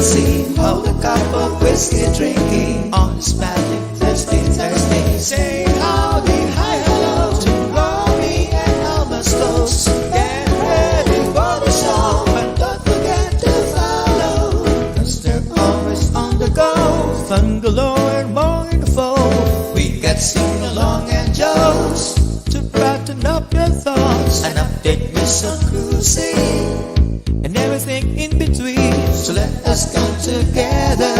see hold a cup of whiskey drinking on this magic Thursday. Say howdy, hi, hello to Rory and Alma's Coast. Get ready for the show, but don't forget to follow, 'cause they're always on the go. Fun galore and more info. We got sing along and jokes to brighten up your thoughts and update you so cruising and everything in between. So let us come together,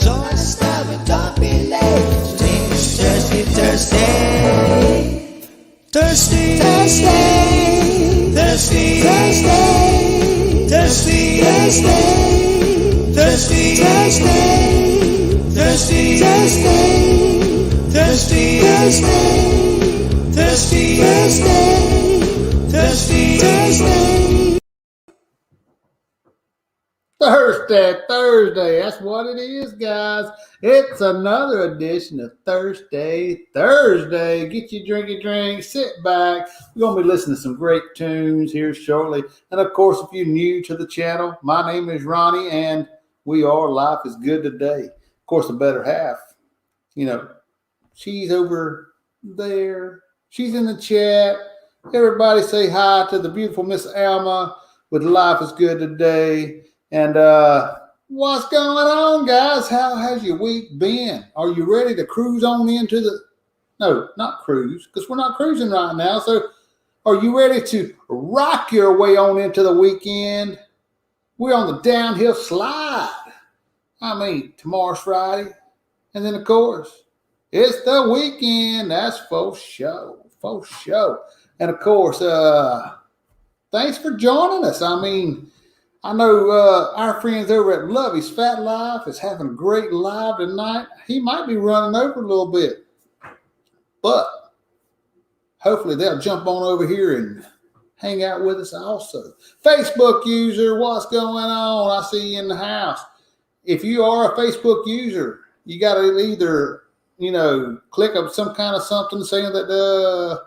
join us now and don't be late. Today is Thursday. Thursday. That's what it is, guys. It's another edition of Thursday. Get your drink, sit back. We're going to be listening to some great tunes here shortly. And of course, if you're new to the channel, my name is Ronnie, and we are Life is Good Today. Of course, the better half, she's over there. She's in the chat. Everybody say hi to the beautiful Miss Alma with Life is Good Today. And what's going on, guys? How has your week been? Are you ready to cruise on into no, not cruise, because we're not cruising right now. So are you ready to rock your way on into the weekend? We're on the downhill slide. Tomorrow's Friday. And then, of course, it's the weekend. That's for sure. And, of course, thanks for joining us. I know our friends over at Lovey's Fat Life is having a great live tonight. He might be running over a little bit, but hopefully they'll jump on over here and hang out with us also. Facebook user, what's going on? I see you in the house. If you are a Facebook user, you got to either, click up some kind of something saying that the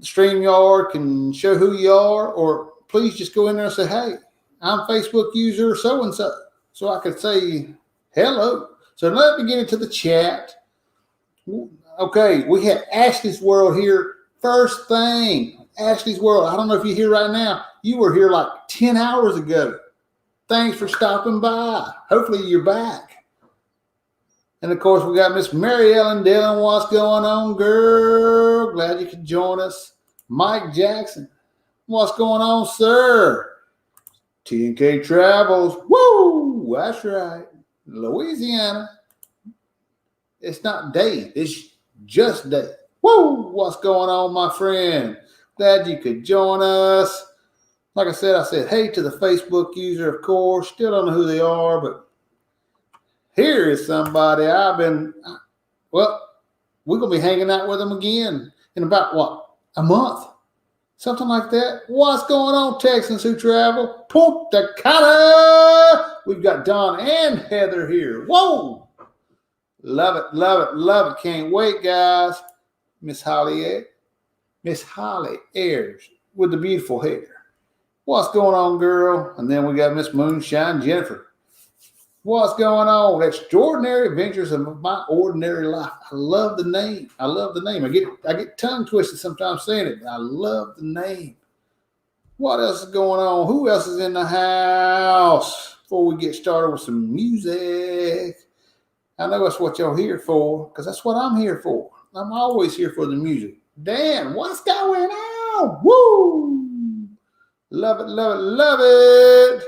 StreamYard can show who you are, or please just go in there and say, hey, I'm Facebook user so-and-so, so I could say hello. So let me get into the chat. Okay, we had Ashley's World here. First thing, Ashley's World. I don't know if you're here right now. You were here like 10 hours ago. Thanks for stopping by. Hopefully you're back. And, of course, we got Miss Mary Ellen Dillon. What's going on, girl? Glad you could join us. Mike Jackson. What's going on, sir? T&K Travels. Woo! That's right. Louisiana. It's not Dave. It's just Dave. Woo! What's going on, my friend? Glad you could join us. Like I said hey to the Facebook user, of course. Still don't know who they are, but here is somebody we're going to be hanging out with them again in about, a month? Something like that. What's going on, Texans who travel? Punta Cana. We've got Don and Heather here. Whoa. Love it. Can't wait, guys. Miss Holly Ayers with the beautiful hair. What's going on, girl? And then we got Miss Moonshine Jennifer. What's going on? Extraordinary Adventures of My Ordinary Life. I love the name. I get tongue twisted sometimes saying it, but I love the name. What else is going on? Who else is in the house? Before we get started with some music. I know that's what y'all here for, because that's what I'm here for. I'm always here for the music. Dan, what's going on? Woo! Love it.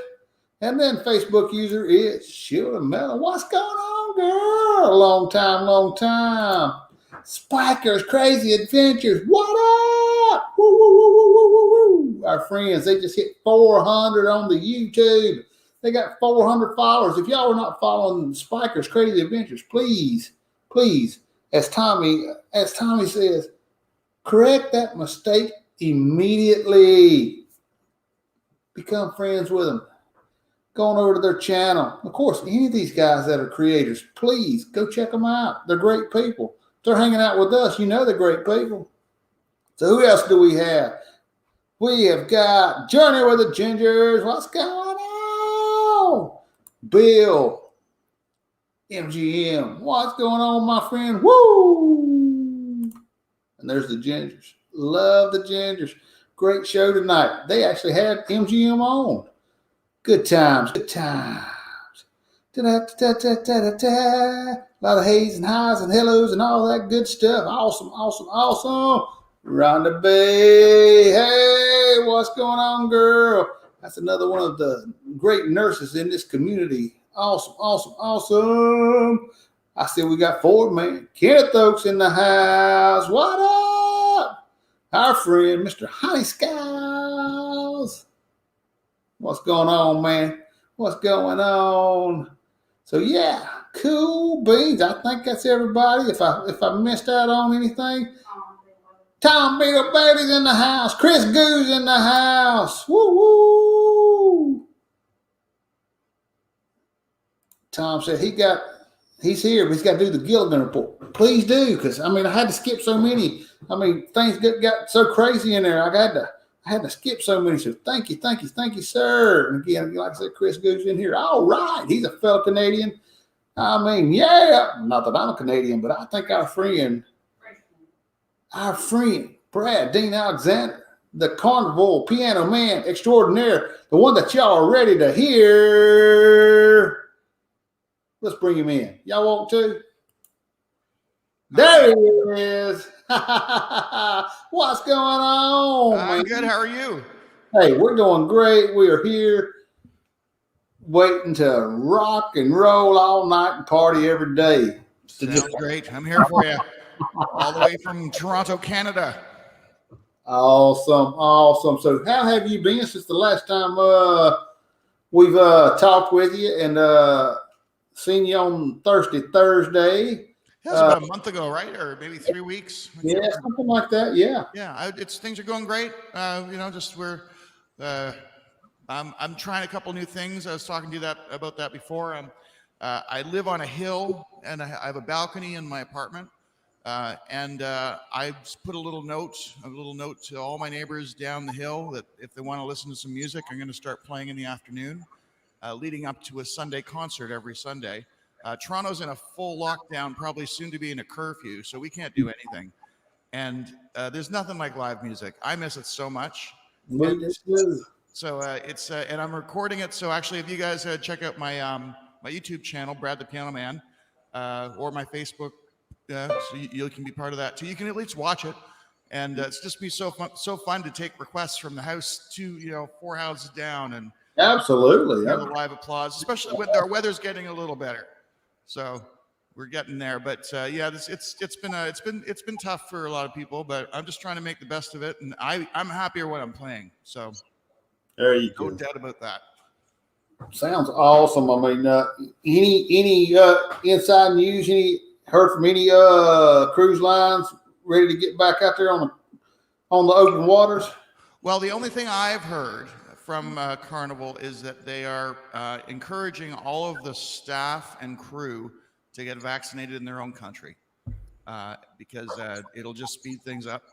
And then Facebook user is Sheila Mellon. What's going on, girl? Long time. Spikers Crazy Adventures. What up? Woo. Our friends, they just hit 400 on the YouTube. They got 400 followers. If y'all are not following Spikers Crazy Adventures, please, as Tommy says, correct that mistake immediately. Become friends with them. Going over to their channel. Of course, any of these guys that are creators, please go check them out. They're great people. They're hanging out with us. They're great people. So who else do we have? We have got Journey with the Gingers. What's going on? Bill, MGM. What's going on, my friend? Woo! And there's the Gingers. Love the Gingers. Great show tonight. They actually had MGM on. Good times. Good times. Da-da-da-da-da-da-da. A lot of hays and highs and hellos and all that good stuff. Awesome, awesome, awesome. Rhonda Bay. Hey, what's going on, girl? That's another one of the great nurses in this community. Awesome, awesome, awesome. I see we got Ford man. Kenneth Oaks in the house. What up? Our friend, Mr. Honey Skiles. What's going on, man? What's going on? So yeah, cool beans. I think that's everybody. If I missed out on anything, Tom Beetle Baby's in the house. Chris Goo's in the house. Woo woo. Tom said he's here, but he's got to do the Gilligan report. Please do, because I had to skip so many. Things got so crazy in there. I had to skip so many. So thank you, sir. And again, like I said, Chris Goose in here. All right. He's a fellow Canadian. Yeah. Not that I'm a Canadian, but I think our friend, Brad Dean Alexander, the Carnival piano man extraordinaire, the one that y'all are ready to hear. Let's bring him in. Y'all want to? There he is. What's going on? I'm good. How are you? Hey, we're doing great. We are here waiting to rock and roll all night and party every day. Sounds great. I'm here for you. All the way from Toronto, Canada. Awesome. So how have you been since the last time we've talked with you and seen you on Thursday? That was about a month ago, right? Or maybe 3 weeks. Yeah, something like that. Yeah. Yeah. Things are going great. I'm trying a couple new things. I was talking to you about that before. I live on a hill and I have a balcony in my apartment. I put a little note to all my neighbors down the hill that if they want to listen to some music, I'm going to start playing in the afternoon, leading up to a Sunday concert every Sunday. Toronto's in a full lockdown, probably soon to be in a curfew, so we can't do anything. And there's nothing like live music. I miss it so much. So and I'm recording it. So actually, if you guys check out my my YouTube channel, Brad the Piano Man, or my Facebook, so you can be part of that too. You can at least watch it, and it's just be so fun to take requests from the house to 4 houses down and absolutely the live applause, especially when our weather's getting a little better. So we're getting there, but it's been tough for a lot of people, but I'm just trying to make the best of it, and I'm happier when I'm playing. So there you go. No doubt about that. Sounds awesome. Any inside news? Heard from any cruise lines ready to get back out there on the open waters? Well, the only thing I've heard from Carnival is that they are encouraging all of the staff and crew to get vaccinated in their own country because it'll just speed things up.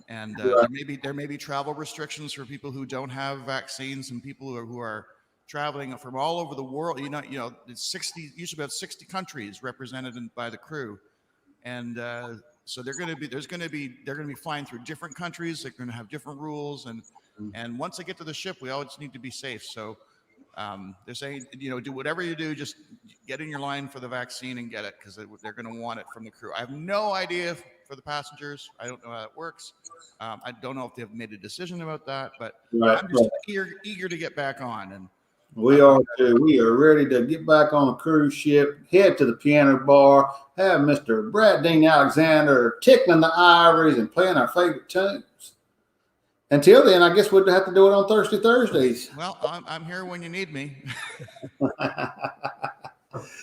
And there may be travel restrictions for people who don't have vaccines and people who are traveling from all over the world. It's usually about 60 countries represented by the crew, and so they're going to be flying through different countries. They're going to have different rules, and once they get to the ship, we always need to be safe. So they're saying, do whatever you do, just get in your line for the vaccine and get it because they're going to want it from the crew. I have no idea for the passengers. I don't know how that works. I don't know if they've made a decision about that, but I'm just eager to get back on. And we are too. We are ready to get back on a cruise ship, head to the piano bar, have Mr. Brad Dean Alexander tickling the ivories and playing our favorite tunes. Until then, I guess we'll have to do it on Thursdays. Well, I'm here when you need me.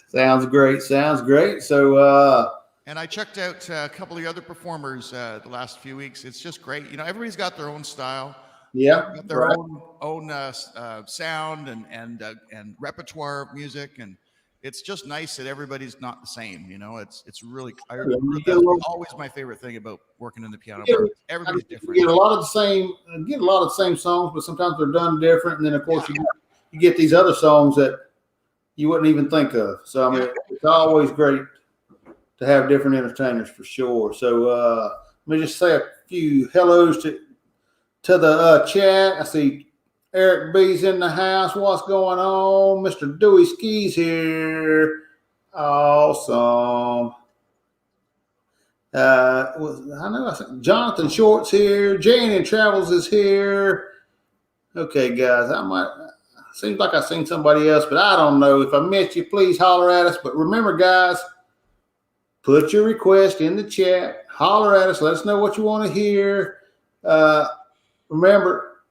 Sounds great. So, and I checked out a couple of the other performers the last few weeks. It's just great. Everybody's got their own style. Yeah, got their own sound and repertoire of music, and it's just nice that everybody's not the same. It's really always my favorite thing about working in the piano bar. Everybody's different. You get a lot of the same songs, but sometimes they're done different. And then of course you get these other songs that you wouldn't even think of. So, I mean, it's always great to have different entertainers for sure. So, let me just say a few hellos to the chat. I see Eric B's in the house. What's going on? Mr. Dewey Skis here. Awesome. I think Jonathan Short's here. Jane and Travels is here. Okay, guys, seems like I've seen somebody else, but I don't know. If I missed you, please holler at us. But remember, guys, put your request in the chat. Holler at us. Let us know what you want to hear. Remember,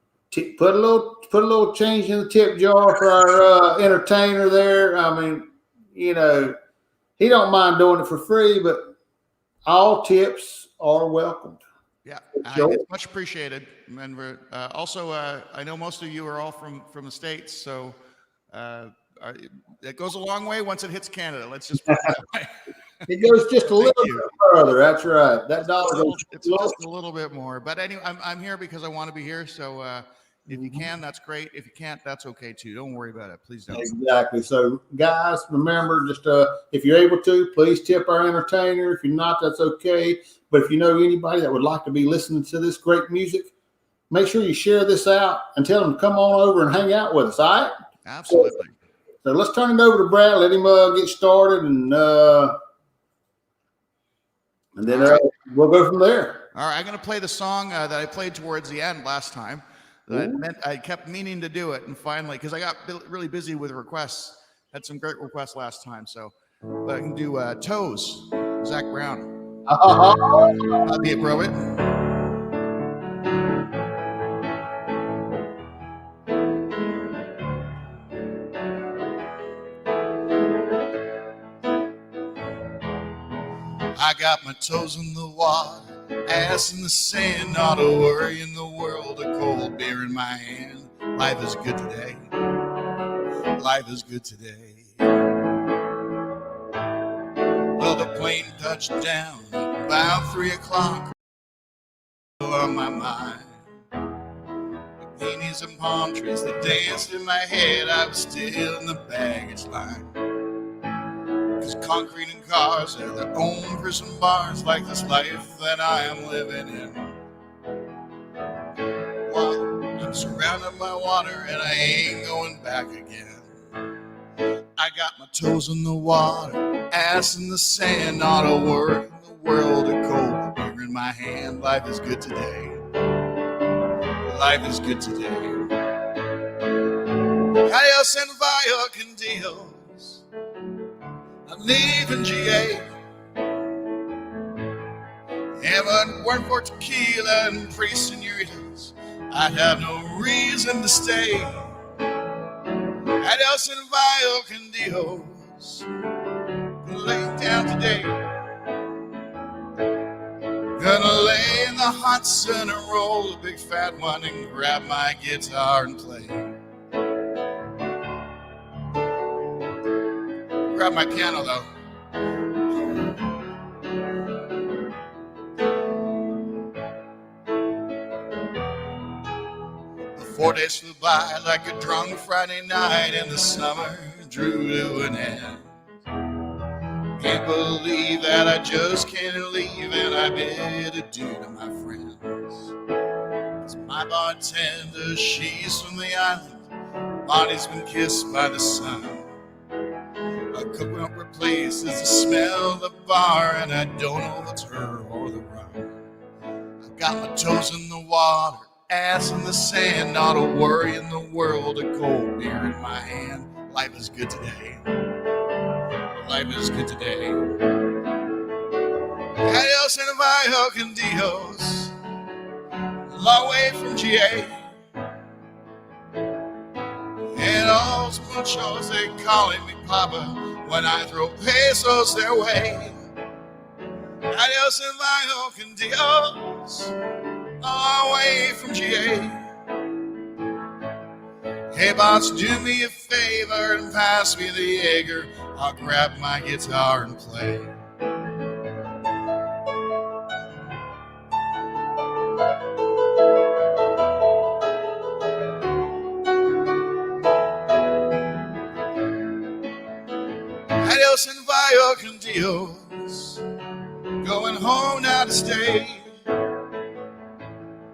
put a little change in the tip jar for our entertainer there. I mean, he don't mind doing it for free, but all tips are welcomed. Yeah, it's much appreciated. And we're, also, I know most of you are all from the States, so it goes a long way once it hits Canada. Let's just put it that way. It goes just a little bit further. That's right. That dollar goes it's just a little bit more. But anyway, I'm here because I want to be here. So if you can, that's great. If you can't, that's okay too. Don't worry about it. Please don't. Exactly. So, guys, remember, just if you're able to, please tip our entertainer. If you're not, that's okay. But if you know anybody that would like to be listening to this great music, make sure you share this out and tell them to come on over and hang out with us. All right? Absolutely. So let's turn it over to Brad. Let him get started, and then we'll go from there. All right. I'm going to play the song that I played towards the end last time. I kept meaning to do it, and finally, because I got really busy with requests, had some great requests last time. So, but I can do Toes, Zach Brown. That'd be appropriate. I got my toes in the water, ass in the sand, not a worry in the world, a cold beer in my hand. Life is good today. Life is good today. Well, the plane touched down about 3 o'clock on my mind. Bikinis and palm trees that danced in my head, I was still in the baggage line. Cause concrete and cars have their own prison bars, like this life that I am living in. Well, I'm surrounded by water and I ain't going back again. I got my toes in the water, ass in the sand, not a worry in the world, a cold beer in my hand. Life is good today. Life is good today. Adios and via con Dios. I'm leaving GA. If it weren't for tequila and pre senoritas, I'd have no reason to stay. Adios and via con Dios. Lay down today. Gonna lay in the hot sun and roll a big fat one and grab my guitar and play. Grab my piano though. The 4 days flew by like a drunk Friday night, and the summer drew to an end. Can't believe that I just can't leave, and I bid adieu to my friends. 'Cause my bartender, she's from the island, body's been kissed by the sun. A cook won't replace the smell of the bar, and I don't know if it's her or the rum. I've got my toes in the water, ass in the sand, not a worry in the world, a cold beer in my hand. Life is good today. Life is good today. Adios and via con Dios. Long way from GA. And all's muchos, they calling me Papa when I throw pesos their way. Adios and via con Dios. Long way from GA. Hey boss, do me a favor and pass me the Jaeger. I'll grab my guitar and play. Adios and vaya con Dios. Going home now to stay.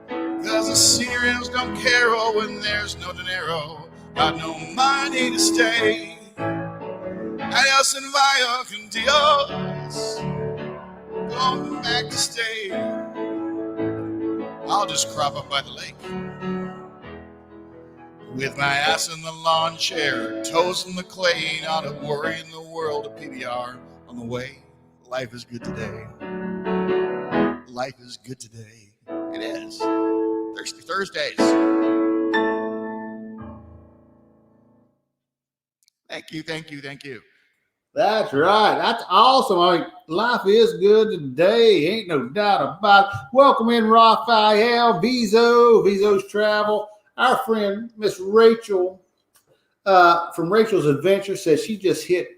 Cause the seniors don't care when there's no dinero. Got no money to stay. Adios and vaya con Dios. Going back to stay. I'll just crop up by the lake with my ass in the lawn chair, toes in the clay, not a worry in the world. A PBR on the way. Life is good today. Life is good today. It is. Thirsty Thursdays. Thank you, thank you, thank you. That's right. That's awesome. I mean, life is good today. Ain't no doubt about it. Welcome in Raphael, Vizo's Travel. Our friend, Miss Rachel, from Rachel's Adventure, says she just hit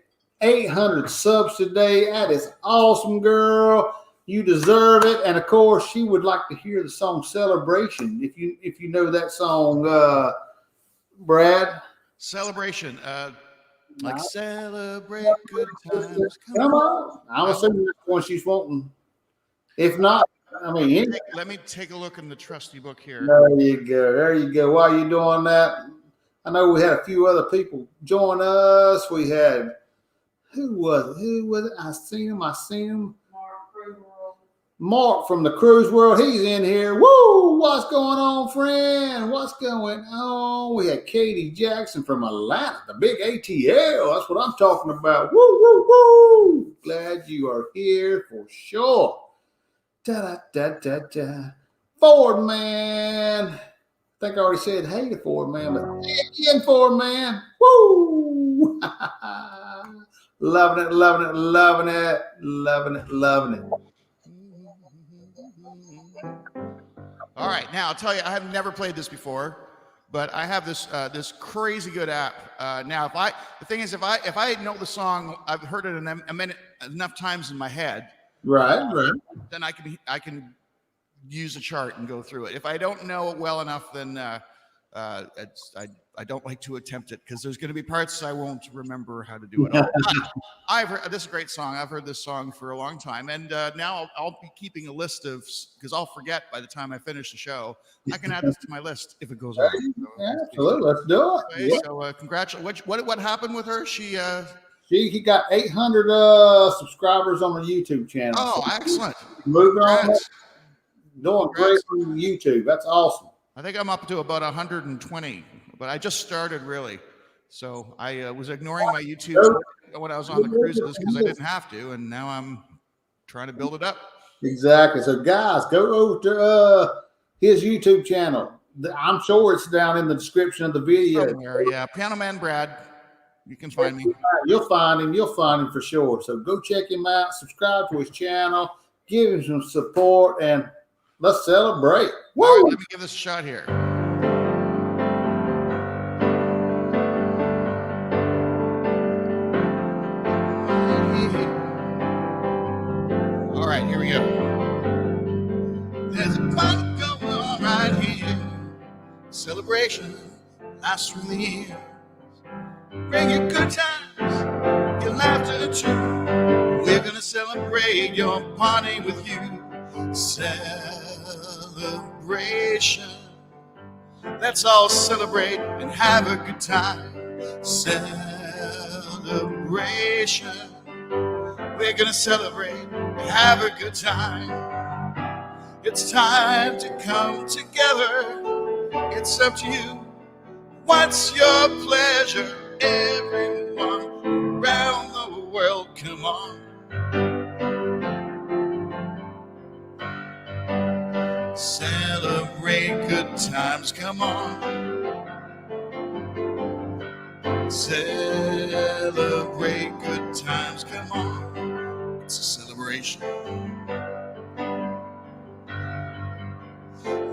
800 subs today. That is awesome, girl. You deserve it. And of course, she would like to hear the song Celebration. If you know that song, Brad. Celebration. Like celebrate good times. Come on. I'm assuming that's the one she's wanting. If not, I mean, let me take a look in the trusty book here. There you go. There you go. While you're doing that, I know we had a few other people join us. We had, who was it? I seen him. Mark from the Cruise World. He's in here. Woo! What's going on, friend? What's going on? We had Katie Jackson from Atlanta, the big ATL. That's what I'm talking about. Woo, woo, woo! Glad you are here for sure. Da-da-da-da-da. Ford Man. I think I already said hey to Ford Man, but hey again, Ford Man. Woo! Loving it, loving it, loving it, loving it, loving it. All right, now I'll tell you, I have never played this before, but I have this this crazy good app. Now, the thing is, if I know the song, I've heard it enough times in my head. Right. Then I can use a chart and go through it. If I don't know it well enough, then I don't like to attempt it because there's going to be parts I won't remember how to do it all. I've heard this is a great song. I've heard this song for a long time, and now I'll be keeping a list of, because I'll forget by the time I finish the show. I can add this to my list if it goes on. So, absolutely, let's do it. Okay, yeah. So congratulations. What happened with her? She got 800 subscribers on her YouTube channel. Oh, so excellent! Moving on, doing great on YouTube. That's awesome. I think I'm up to about 120, but I just started really. So I was ignoring my YouTube when I was on the cruises because I didn't have to, and now I'm trying to build it up. Exactly. So guys, go over to his YouTube channel. I'm sure it's down in the description of the video. Somewhere, yeah. Piano Man Brad. You can find me. You'll find him. You'll find him for sure. So go check him out. Subscribe to his channel. Give him some support, and let's celebrate. Woo! All right, let me give this a shot here. All right, here we go. There's a fun going on right here. Celebration lasts through the years. Bring your good times, your laughter too. We're gonna celebrate your party with you. Celebration. Let's all celebrate and have a good time. Celebration. We're gonna celebrate and have a good time. It's time to come together. It's up to you. What's your pleasure? Everyone around the world, come on. Celebrate good times, come on. Celebrate good times, come on. It's a celebration.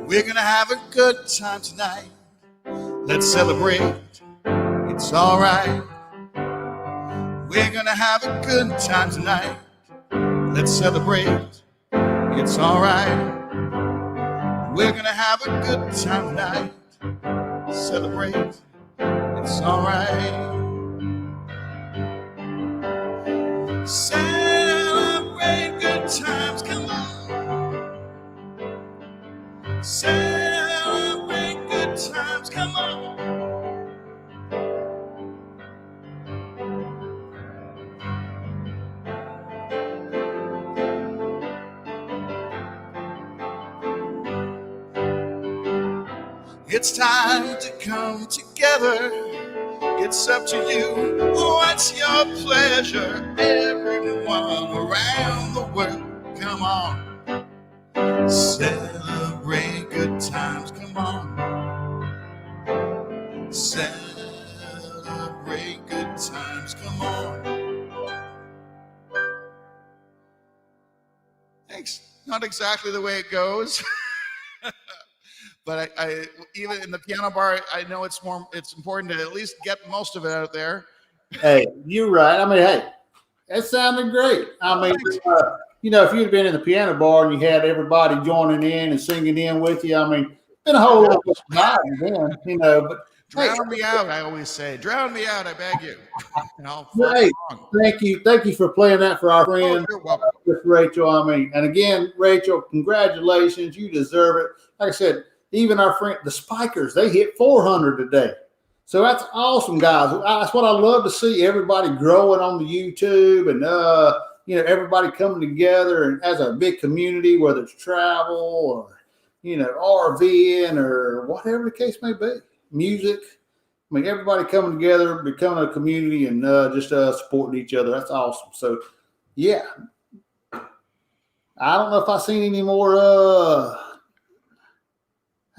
We're gonna have a good time tonight. Let's celebrate. It's all right. We're gonna have a good time tonight. Let's celebrate. It's all right. We're gonna have a good time tonight. Celebrate. It's all right. Celebrate good times, come on. Celebrate good times, come on. It's time to come together. It's up to you. What's your pleasure? Everyone around the world, come on. Celebrate good times, come on. Celebrate good times, come on. Thanks. Not exactly the way it goes. But I even in the piano bar, I know it's important to at least get most of it out there. Hey, you're right. I mean, hey, that sounded great. I mean, you know, if you'd been in the piano bar and you had everybody joining in and singing in with you, I mean, been a whole lot of time then, you know. But drown me out, I always say. Drown me out, I beg you. Hey, thank you for playing that for our friend, you're welcome. Rachel. I mean, and again, Rachel, congratulations. You deserve it. Like I said, even our friend, the Spikers, they hit 400 today. So that's awesome, guys. That's what I love to see, everybody growing on the YouTube and, you know, everybody coming together and as a big community, whether it's travel or, you know, RVing or whatever the case may be, music. I mean, everybody coming together, becoming a community and just supporting each other. That's awesome. So, yeah. I don't know if I've seen any more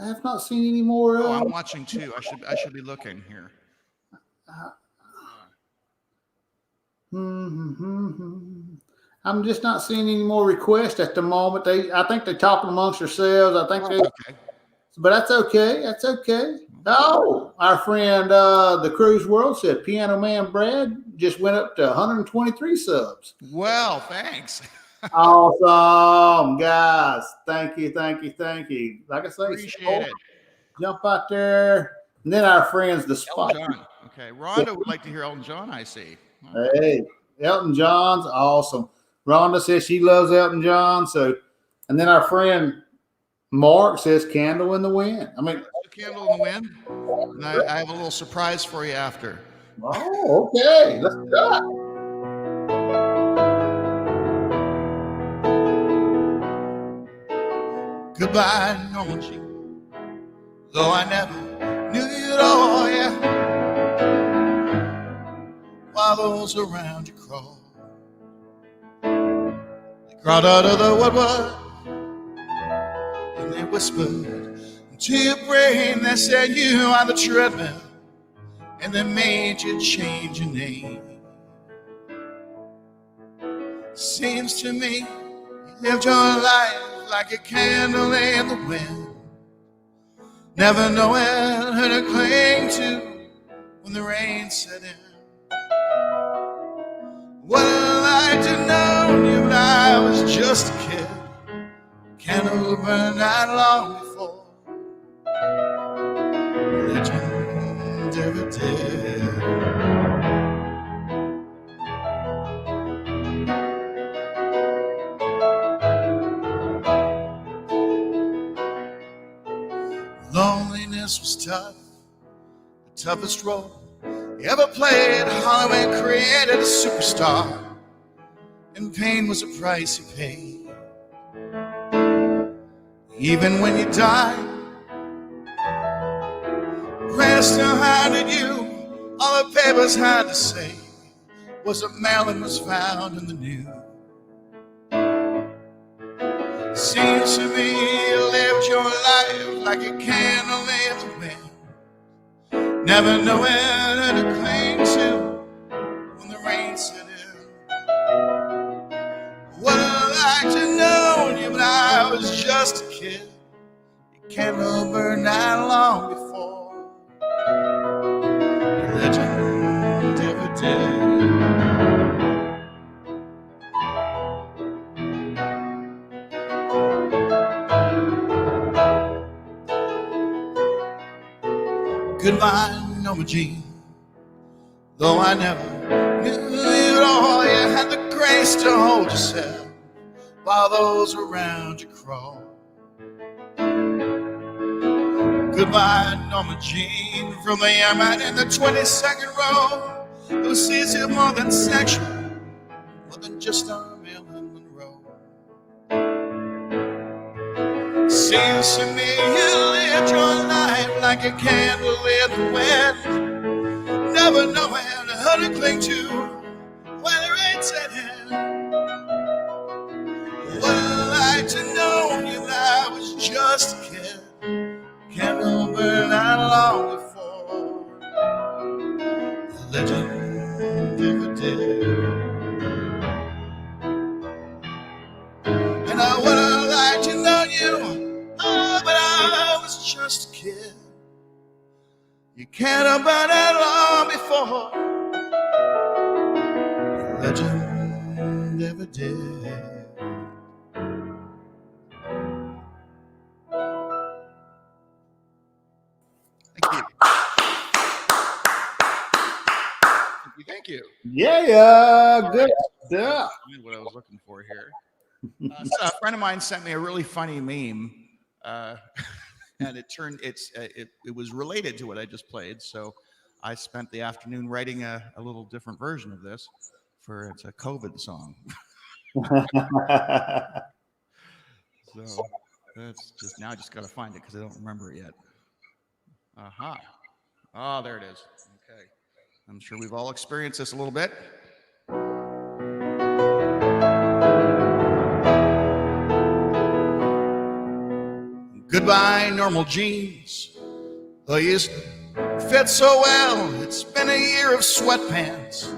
I have not seen any more. I'm watching too. I should be looking here. I'm just not seeing any more requests at the moment. I think they're talking amongst themselves. I think okay. But that's okay. That's okay. Oh, our friend the Cruise World said Piano Man Brad just went up to 123 subs. Well, thanks. Awesome, guys. Thank you. Like I say, appreciate it. Jump out there. And then our friends, the Spot. Elton John. Okay. Rhonda would like to hear Elton John, I see. Hey, Elton John's awesome. Rhonda says she loves Elton John. So, and then our friend Mark says Candle in the Wind. I mean, Candle in the Wind. And I have a little surprise for you after. Oh, okay. Let's do it. Goodbye, Norman G. Though I never knew you at all, yeah. While those around you crawl, they crawled out of the woodwork and they whispered into your brain. They said you on the treadmill and they made you change your name. Seems to me you lived your life like a candle in the wind, never knowing who to cling to when the rain set in. What I'd like to know you when I was just a kid, candle burned not long before legend ever did. Loneliness was tough, the toughest role you ever played. Hollywood created a superstar, and pain was a price you paid. Even when you died, prayers still haunted you. All the papers had to say was that Marilyn was found in the news. Seems to me you lived your life like a candle in the wind, never knowing who to cling to when the rain set in. What I'd like to know you when I was just a kid, your candle burned not long before the legend ever did. Goodbye, Norma Jean. Though I never knew you at all, you had the grace place to hold yourself while those around you crawl. Goodbye, Norma Jean, from the airman in the 22nd row, who sees you more than sexual, more than just a Marilyn Monroe. Seems to me you lived your life like a candle in the wind, never knowing who to cling to when the rain's at hand. Would I like to know you that I was just a kid, candle burned out long before the legend ever did. And I would have liked to know you, oh, but I was just a kid. You can't have been out long before the legend ever did. Thank you. Thank you. Yeah, good stuff. What I was looking for here. So a friend of mine sent me a really funny meme, and it was related to what I just played. So I spent the afternoon writing a little different version of this. It's a COVID song. So that's just now. I just got to find it because I don't remember it yet. Aha. Oh, there it is. Okay. I'm sure we've all experienced this a little bit. Goodbye, normal jeans. They used to fit so well. It's been a year of sweatpants,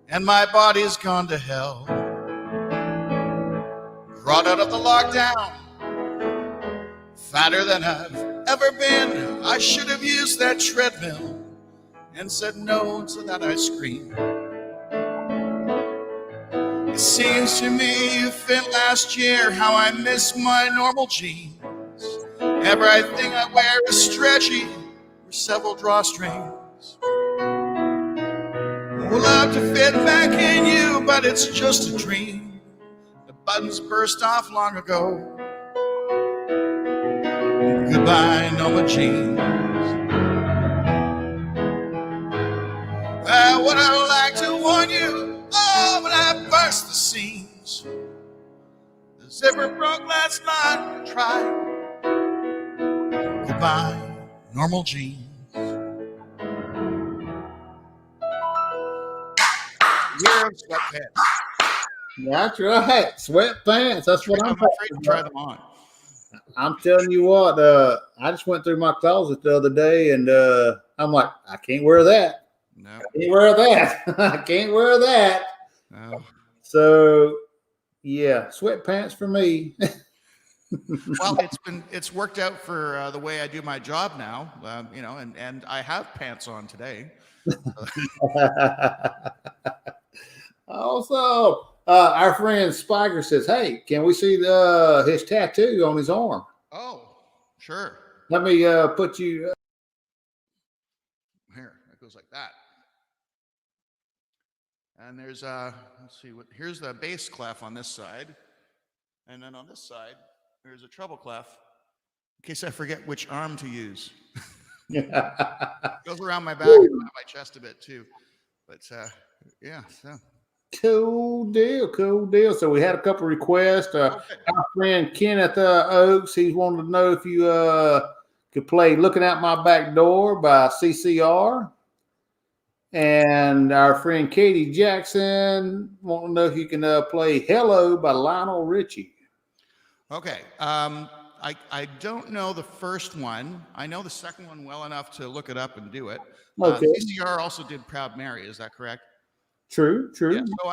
and my body's gone to hell. Brought out of the lockdown, fatter than I've ever been. I should have used that treadmill and said no to that ice cream. It seems to me you fit last year. How I miss my normal jeans. Everything I wear is stretchy with several drawstrings. Would love to fit back in you, but it's just a dream. The buttons burst off long ago. Goodbye, Norma jeans. Would I like to warn you? Oh, but I burst the seams. The zipper broke last night. I tried. Goodbye, normal jeans. Year of sweatpants. That's right, sweatpants. That's what I'm afraid to try them on. I'm telling you what, I just went through my closet the other day, and I'm like, I can't wear that. No. I can't wear that. I can't wear that. No. So, yeah, sweatpants for me. Well, it's worked out for the way I do my job now, and I have pants on today. Also, our friend Spiker says, "Hey, can we see his tattoo on his arm?" Oh, sure. Let me put you here. It goes like that. And there's let's see here's the bass clef on this side, and then on this side there's a treble clef. In case I forget which arm to use. It goes around my back and my chest a bit too. But yeah, so. Cool deal. So we had a couple requests. Our friend Kenneth Oaks, he's wanted to know if you could play "Looking Out My Back Door" by CCR. And our friend Katie Jackson want to know if you can play "Hello" by Lionel Richie. Okay. I don't know the first one. I know the second one well enough to look it up and do it. Okay. CCR also did "Proud Mary." Is that correct? True. Yeah, so why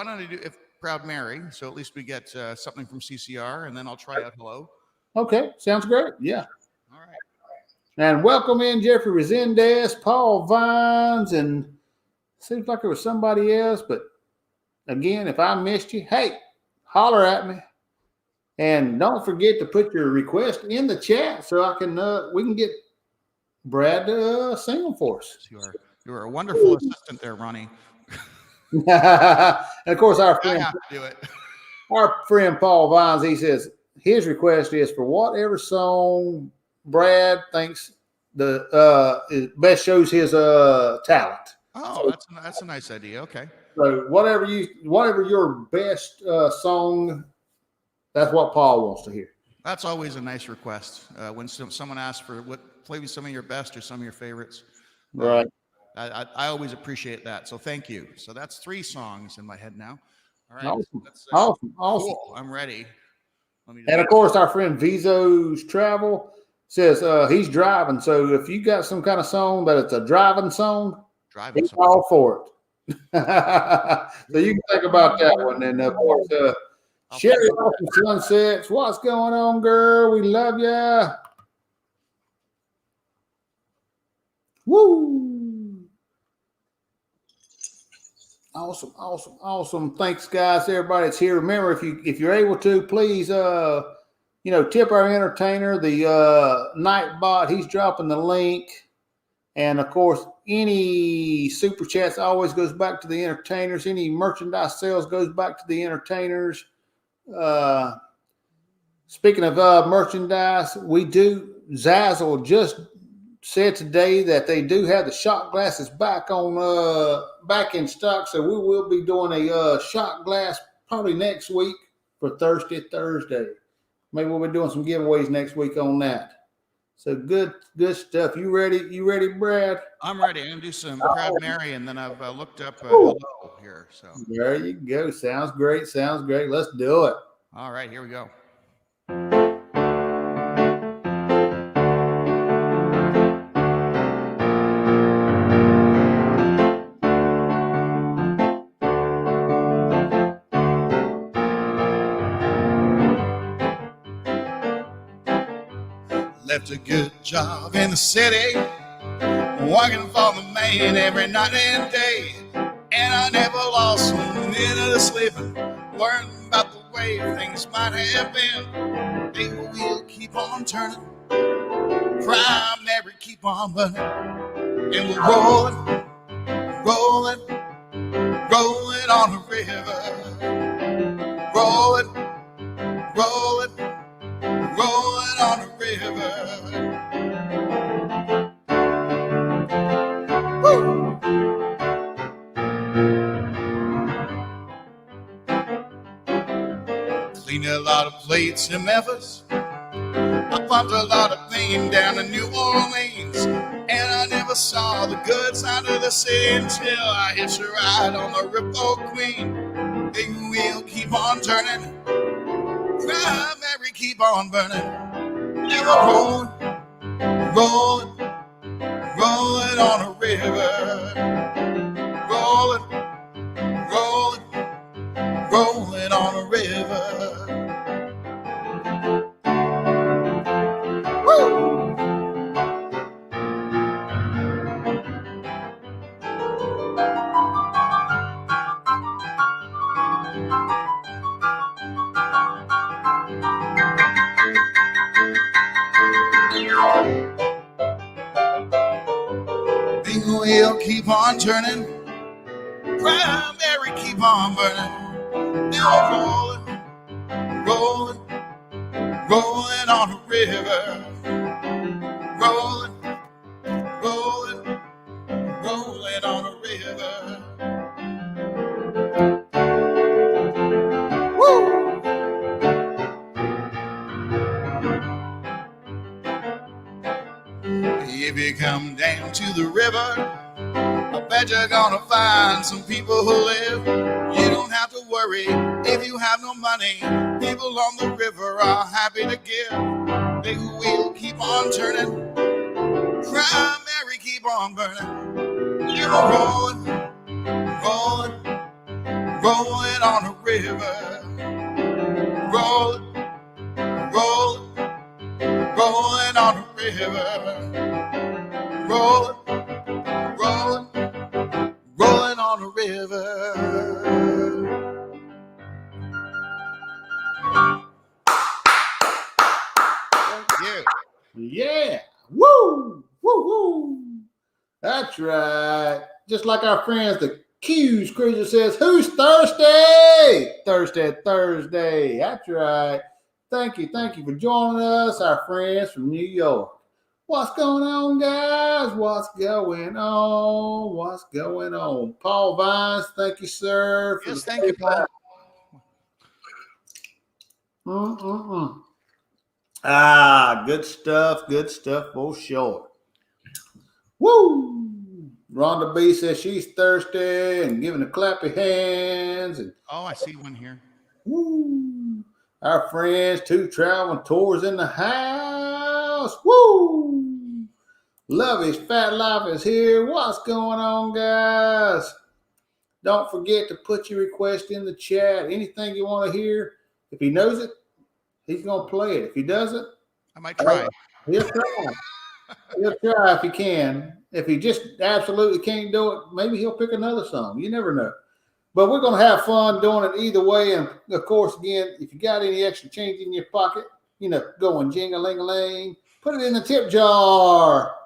don't I do "Proud Mary"? So at least we get something from CCR, and then I'll try out "Hello." Okay, sounds great. Yeah. All right. And welcome in Jeffrey Resendez, Paul Vines, and seems like there was somebody else. But again, if I missed you, hey, holler at me. And don't forget to put your request in the chat so I can we can get Brad to sing them for us. You are a wonderful assistant there, Ronnie. And And of course, I have to do it. our friend Paul Vines, he says his request is for whatever song Brad thinks best shows his talent. Oh, that's a nice idea. Okay. So whatever your best song, that's what Paul wants to hear. That's always a nice request when someone asks for play some of your best or some of your favorites. Right. I always appreciate that. So thank you. So that's 3 songs in my head now. All right. Awesome. Let's, Awesome. Cool. I'm ready. And of course, our friend Vizo's Travel says he's driving. So if you got some kind of song that it's a driving song, he's all for it. So you can think about that one. And of course, Sherry Austin Sunsets, what's going on, girl? We love ya. Woo! Awesome. Thanks, guys. Everybody that's here. Remember, if you're able to, please, tip our entertainer, the Nightbot. He's dropping the link, and of course, any super chats always goes back to the entertainers. Any merchandise sales goes back to the entertainers. Speaking of merchandise, Zazzle just said today that they do have the shot glasses back in stock, so we will be doing a shot glass probably next week for Thursday. Maybe we'll be doing some giveaways next week on that. So good stuff. You ready, Brad? I'm ready. I'm gonna do some Crab Mary, and then I've looked up hello here. So there you go. Sounds great. Let's do it. All right, here we go. Left a good job in the city, working for the man every night and day. And I never lost a minute of sleeping, learning about the way things might have been. They will keep on turning, crime never keep on burning. And we're rolling on the river. Rolling on the river. Woo! Cleaned a lot of plates in Memphis. I pumped a lot of things down in New Orleans. And I never saw the good side of the city until I hitched a ride on the Ripple Queen. Big wheel keep on turning, crime every keep on burning. And we're rolling on a river. Rolling on a river. Woo! Big wheel keep on turning, cranberry keep on burning. Now rolling on the river. Rolling on the river. Woo! If you come down to the river, I bet you're gonna find some people who live. You don't have to worry if you have no money. People on the river are happy to give. They will keep on turning, primary keep on burning. You're rolling on the river. Rolling on the river. Rolling on the river. Thank you. Yeah. Woo. That's right. Just like our friends, the Q's Cruiser says, who's thirsty? Thursday. That's right. Thank you for joining us, our friends from New York. What's going on, guys? What's going on? Paul Vines, thank you, sir. Yes, thank you, Paul. Good stuff for sure. Woo! Rhonda B says she's thirsty and giving the clappy hands. And Oh, I see one here. woo! Our friends, Two Traveling Tours in the house. Woo! Love His Fat Life is here. What's going on, guys? Don't forget to put your request in the chat. Anything you want to hear. If he knows it, he's going to play it. If he doesn't, I might try. He'll try. He'll try if he can. If he just absolutely can't do it, maybe he'll pick another song. You never know. But we're going to have fun doing it either way. And, of course, again, if you got any extra change in your pocket, going jing-a-ling-a-ling, put it in the tip jar.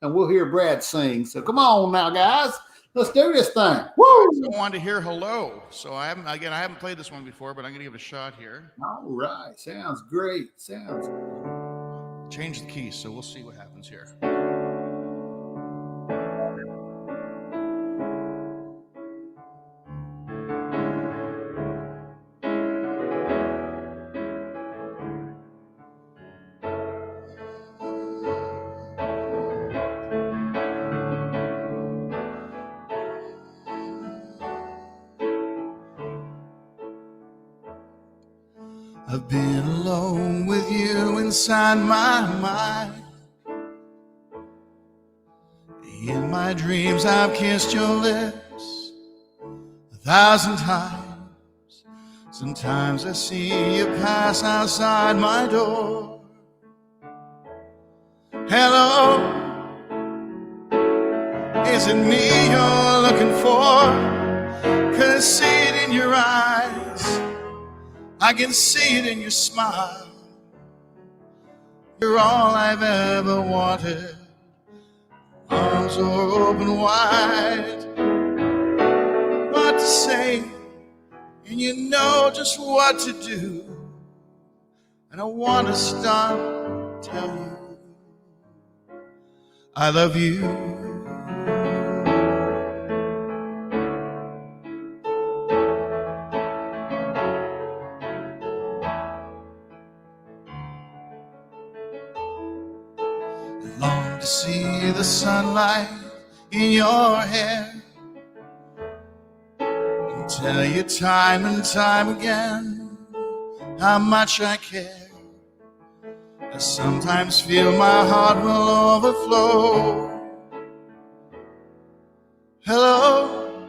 And we'll hear Brad sing. So come on now, guys. Let's do this thing. Woo! I wanted to hear Hello. So I haven't played this one before, but I'm going to give it a shot here. All right. Sounds great. Change the keys, so we'll see what happens here. I've been alone with you inside my mind. In my dreams I've kissed your lips 1,000 times. Sometimes I see you pass outside my door. Hello, is it me you're looking for? 'Cause I see it in your eyes, I can see it in your smile. You're all I've ever wanted. Arms are open wide. What to say, and you know just what to do. And I want to stop, tell you I love you. Long to see the sunlight in your hair and tell you time and time again how much I care. I sometimes feel my heart will overflow. Hello,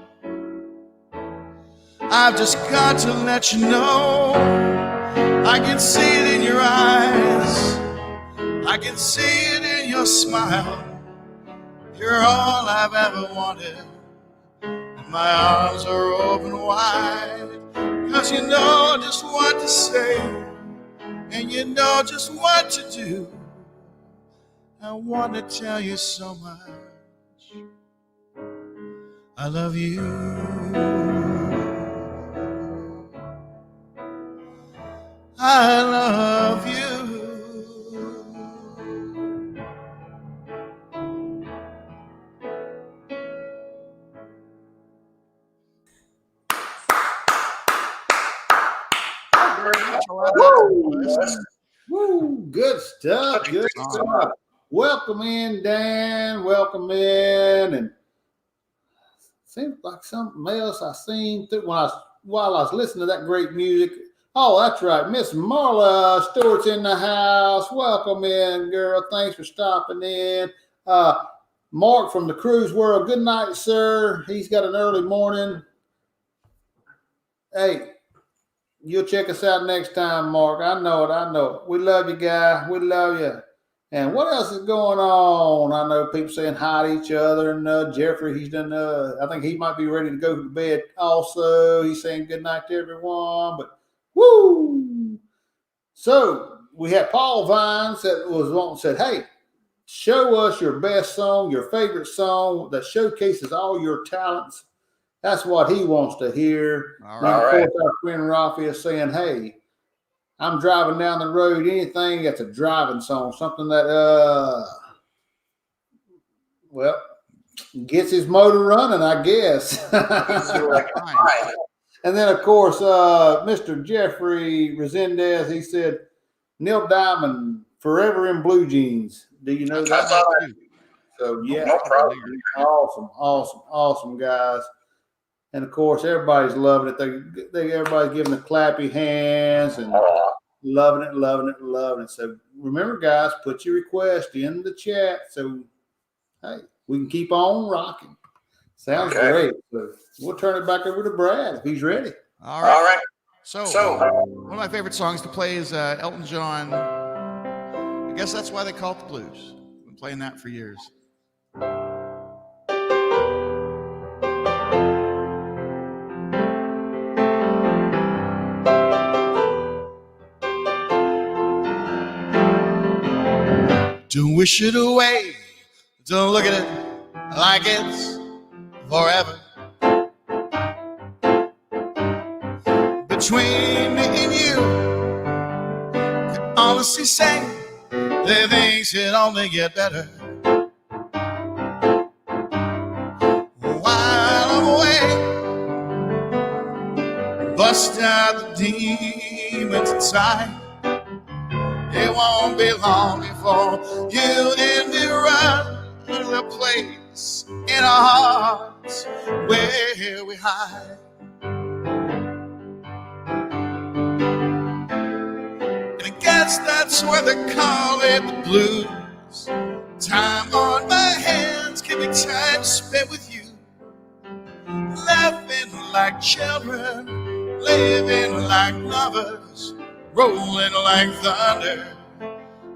I've just got to let you know I can see it in your eyes, I can see it in your smile. You're all I've ever wanted, and my arms are open wide. 'Cause you know just what to say, and you know just what to do. I want to tell you so much I love you. I love you. Woo! Good stuff. Welcome in, Dan. Welcome in. And seems like something else I seen while I was listening to that great music. Oh, that's right. Miss Marla Stewart's in the house. Welcome in, girl. Thanks for stopping in. Mark from the Cruise World. Good night, sir. He's got an early morning. Hey, you'll check us out next time, Mark. I know it. We love you, guy. We love you. And what else is going on? I know people saying hi to each other. And Jeffrey, he's done. I think he might be ready to go to bed also. He's saying good night to everyone. But woo! So we had Paul Vines that said, hey, show us your best song, your favorite song that showcases all your talents. That's what he wants to hear. All And then, of right. course, our friend Rafi is saying, hey, I'm driving down the road. Anything that's a driving song, something that, well, gets his motor running, I guess. Fine. And then, of course, Mr. Jeffrey Resendez, he said, Neil Diamond, forever in blue jeans. Do you know I that? saw that too. So, yeah. No problem. Awesome, guys. And of course, everybody's loving it. Everybody's giving the clappy hands and loving it. So remember, guys, put your request in the chat so hey, we can keep on rocking. Sounds great. So we'll turn it back over to Brad if he's ready. All right. So So one of my favorite songs to play is Elton John. I guess that's why they call it the blues. I've been playing that for years. Don't wish it away. Don't look at it like it's forever. Between me and you, can honestly say that things can only get better. While I'm away, bust out the demons inside. It won't be long before you and me run to the place in our hearts where we hide. And I guess that's where they call it the blues. Time on my hands can be time spent with you, laughing like children, living like lovers, rolling like thunder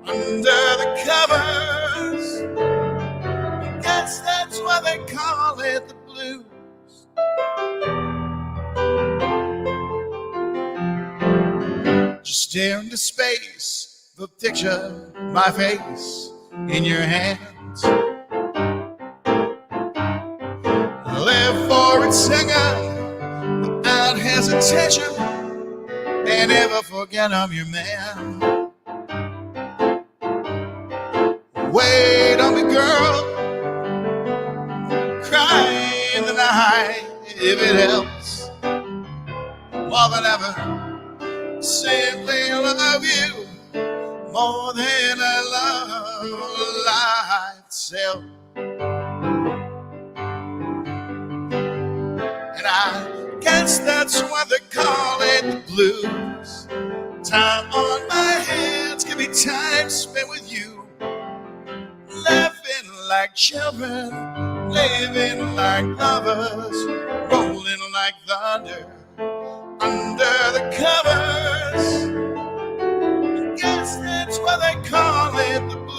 under the covers. I guess that's why they call it the blues. Just stare into space, but picture my face in your hands. Live for it, singer, without hesitation, and never forget I'm your man. Wait on me, girl, cry in the night if it helps. More than ever, simply love you more than I love life itself. And I guess that's why they call it the blues. Time on my hands can be time spent with you, laughing like children, living like lovers, rolling like thunder under the covers. I guess that's why they call it the blues.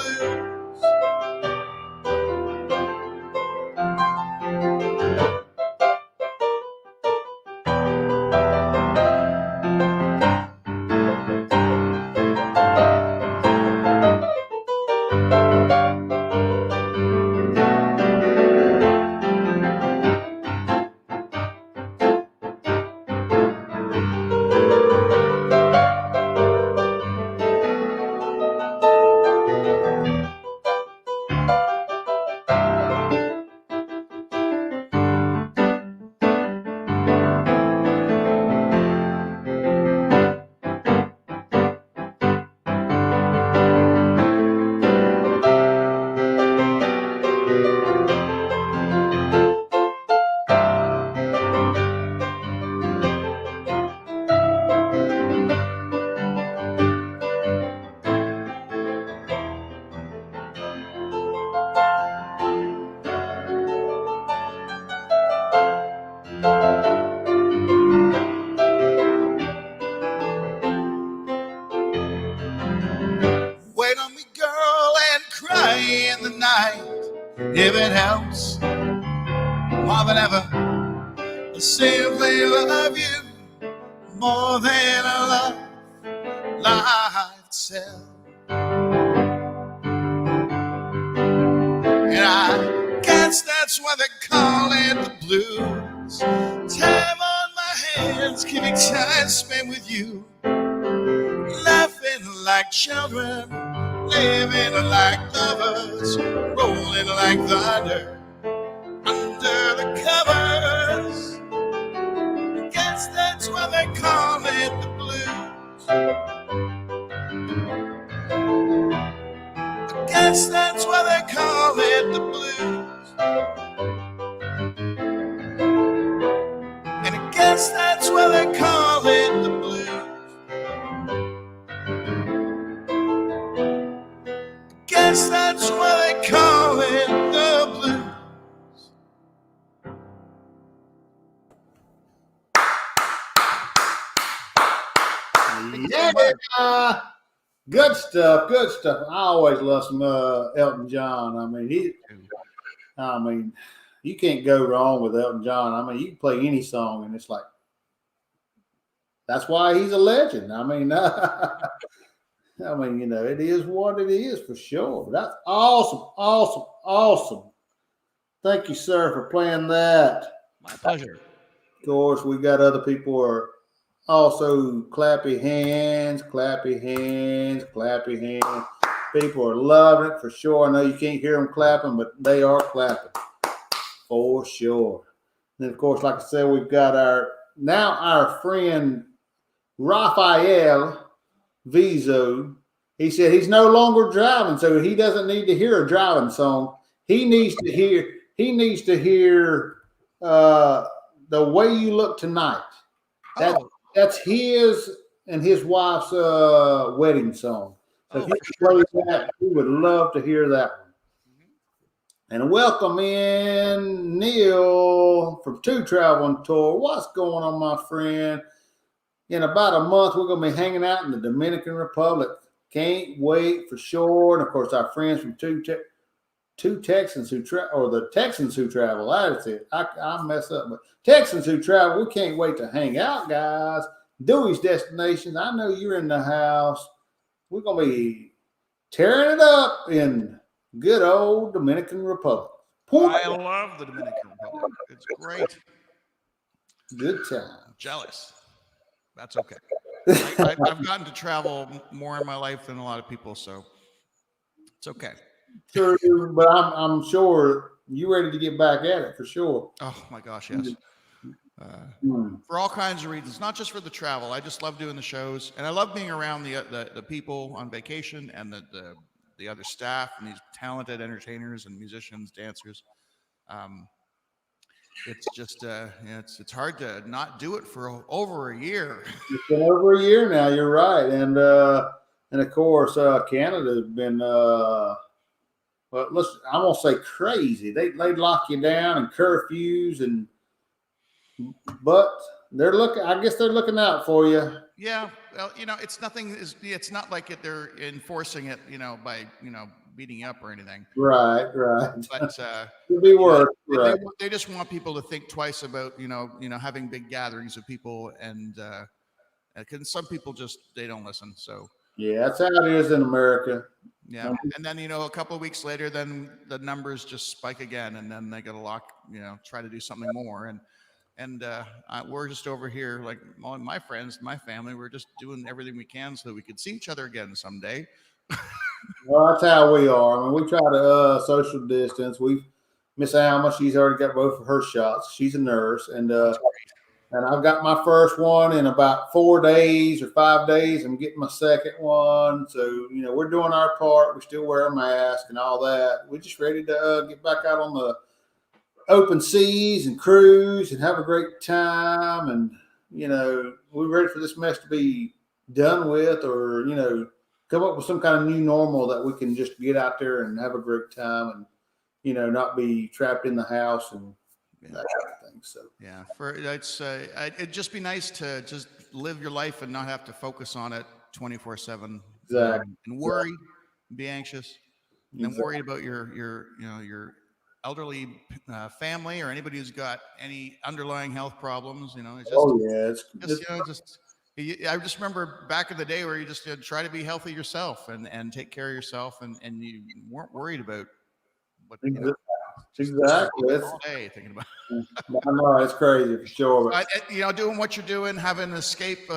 Wait on me, girl, and cry in the night if it helps. More than ever, I simply love you more than I love life itself. And I guess that's why they call it the blues. Time on my hands, keeping time spent with you. Laughing like children, living like lovers, rolling like thunder under the covers. I guess that's why they call it the blues. I guess that's why they call it the blues. And I guess that's why they call it the blues. Guess that's why they call it the blues. Yeah, good stuff. Good stuff. I always love some Elton John. I mean, you can't go wrong with Elton John. I mean, you can play any song, and it's like that's why he's a legend. I mean, it is what it is for sure. That's awesome, awesome, awesome. Thank you, sir, for playing that. My pleasure. Of course, we got other people who are also clappy hands, clappy hands, clappy hands. People are loving it for sure. I know you can't hear them clapping, but they are clapping for sure. And of course, like I said, we've got our friend Raphael Vizo. He said he's no longer driving, so he doesn't need to hear a driving song. He needs to hear The Way You Look Tonight. That's his and his wife's wedding song. So if you play that, we would love to hear that one. And welcome in Neil from Two Traveling Tour. What's going on, my friend? In about a month, we're going to be hanging out in the Dominican Republic. Can't wait for sure. And of course, our friends from Two Texans who the Texans who travel. That's it. I mess up, but Texans who travel. We can't wait to hang out, guys. Dewey's Destinations. I know you're in the house. We're gonna be tearing it up in good old Dominican Republic. I love the Dominican Republic. It's great. Good time. I'm jealous. That's okay. I've gotten to travel more in my life than a lot of people, so it's okay. True, but I'm sure you're ready to get back at it for sure. Oh my gosh, yes. For all kinds of reasons, not just for the travel. I just love doing the shows, and I love being around the people on vacation and the other staff and these talented entertainers and musicians, dancers. It's just it's hard to not do it for over a year. It's been over a year now. You're right, and of course Canada has been. But I won't say crazy. They lock you down and curfews but they're looking. I guess they're looking out for you. Yeah, well, it's nothing. It's not like they're enforcing it, by beating you up or anything. Right. But could be worse. Right. They just want people to think twice about having big gatherings of people, and because some people they don't listen. So yeah, that's how it is in America. Yeah, and then a couple of weeks later, then the numbers just spike again, and then they got to try to do something more, and we're just over here, like all my friends, my family, we're just doing everything we can so that we could see each other again someday. Well, that's how we are. I mean, we try to social distance. Miss Alma, she's already got both of her shots. She's a nurse, and I've got my first one in about 4 days or 5 days. I'm getting my second one. So, we're doing our part. We still wear a mask and all that. We're just ready to get back out on the open seas and cruise and have a great time. And, we're ready for this mess to be done with, or, come up with some kind of new normal that we can just get out there and have a great time and, not be trapped in the house and that kind of thing. So yeah, it'd just be nice to just live your life and not have to focus on it 24/7. Exactly. And worry, be anxious, and then worry about your elderly family or anybody who's got any underlying health problems. I just remember back in the day where you just try to be healthy yourself and take care of yourself, and you weren't worried about what. Exactly. All day thinking about. I know it's crazy for sure. Doing what you're doing, having an escape,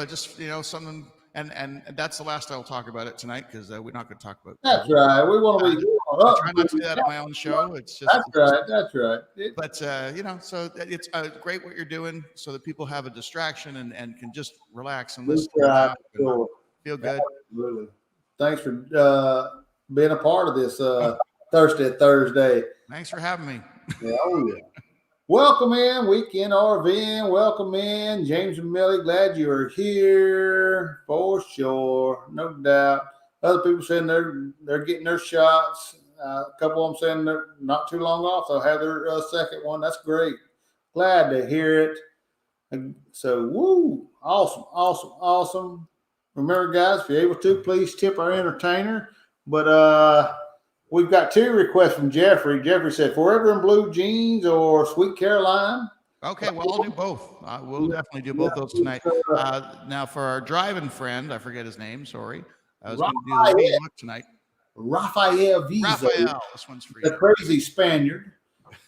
something, and that's the last I'll talk about it tonight because we're not going to talk about. That's right. We want to be. I try not to do that at my own show. It's just. That's right. That's right. But so it's great what you're doing, so that people have a distraction and can just relax and listen. Right. And Sure. feel good. Absolutely. Thanks for being a part of this Thursday. Thanks for having me. Yeah, oh yeah. Welcome in, Weekend RVing. Welcome in, James and Millie. Glad you are here for sure, no doubt. Other people saying they're getting their shots. A couple of them saying they're not too long off. They'll have their second one. That's great. Glad to hear it. So, woo, awesome. Remember, guys, if you're able to, please tip our entertainer. But we've got 2 requests from Jeffrey. Jeffrey said, Forever in Blue Jeans or Sweet Caroline. Okay, well, I'll do both. We'll definitely do both those tonight. Now, for our driving friend, I forget his name, sorry. I was going to do the way you look tonight. Raphael Vizo. Raphael, this one's for you. The crazy Spaniard.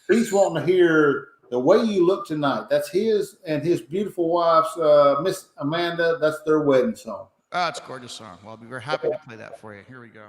He's wanting to hear The Way You Look Tonight. That's his and his beautiful wife's, Miss Amanda. That's their wedding song. Oh, it's a gorgeous song. Well, I'll be very happy to play that for you. Here we go.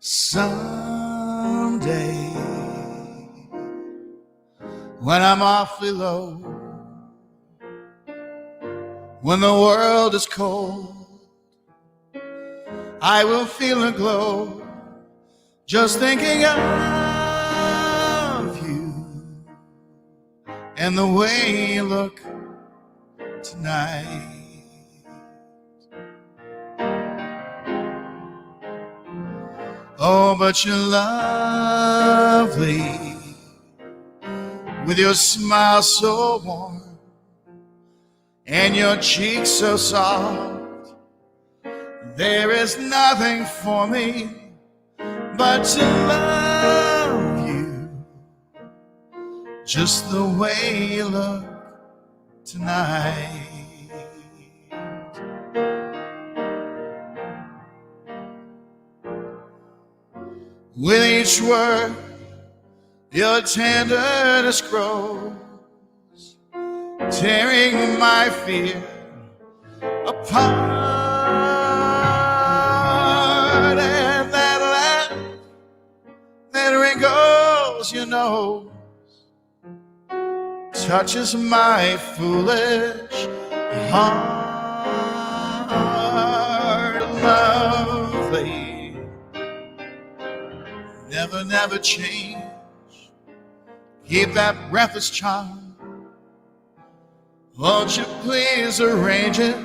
Someday, when I'm awfully low, when the world is cold, I will feel a glow just thinking of you and the way you look tonight. Oh, but you're lovely, with your smile so warm and your cheeks so soft. There is nothing for me but to love you just the way you look tonight. With each word, your tenderness grows, tearing my fear apart. And that laugh that wrinkles your nose touches my foolish heart. Lovely, never change. Keep that breathless charm. Won't you please arrange it?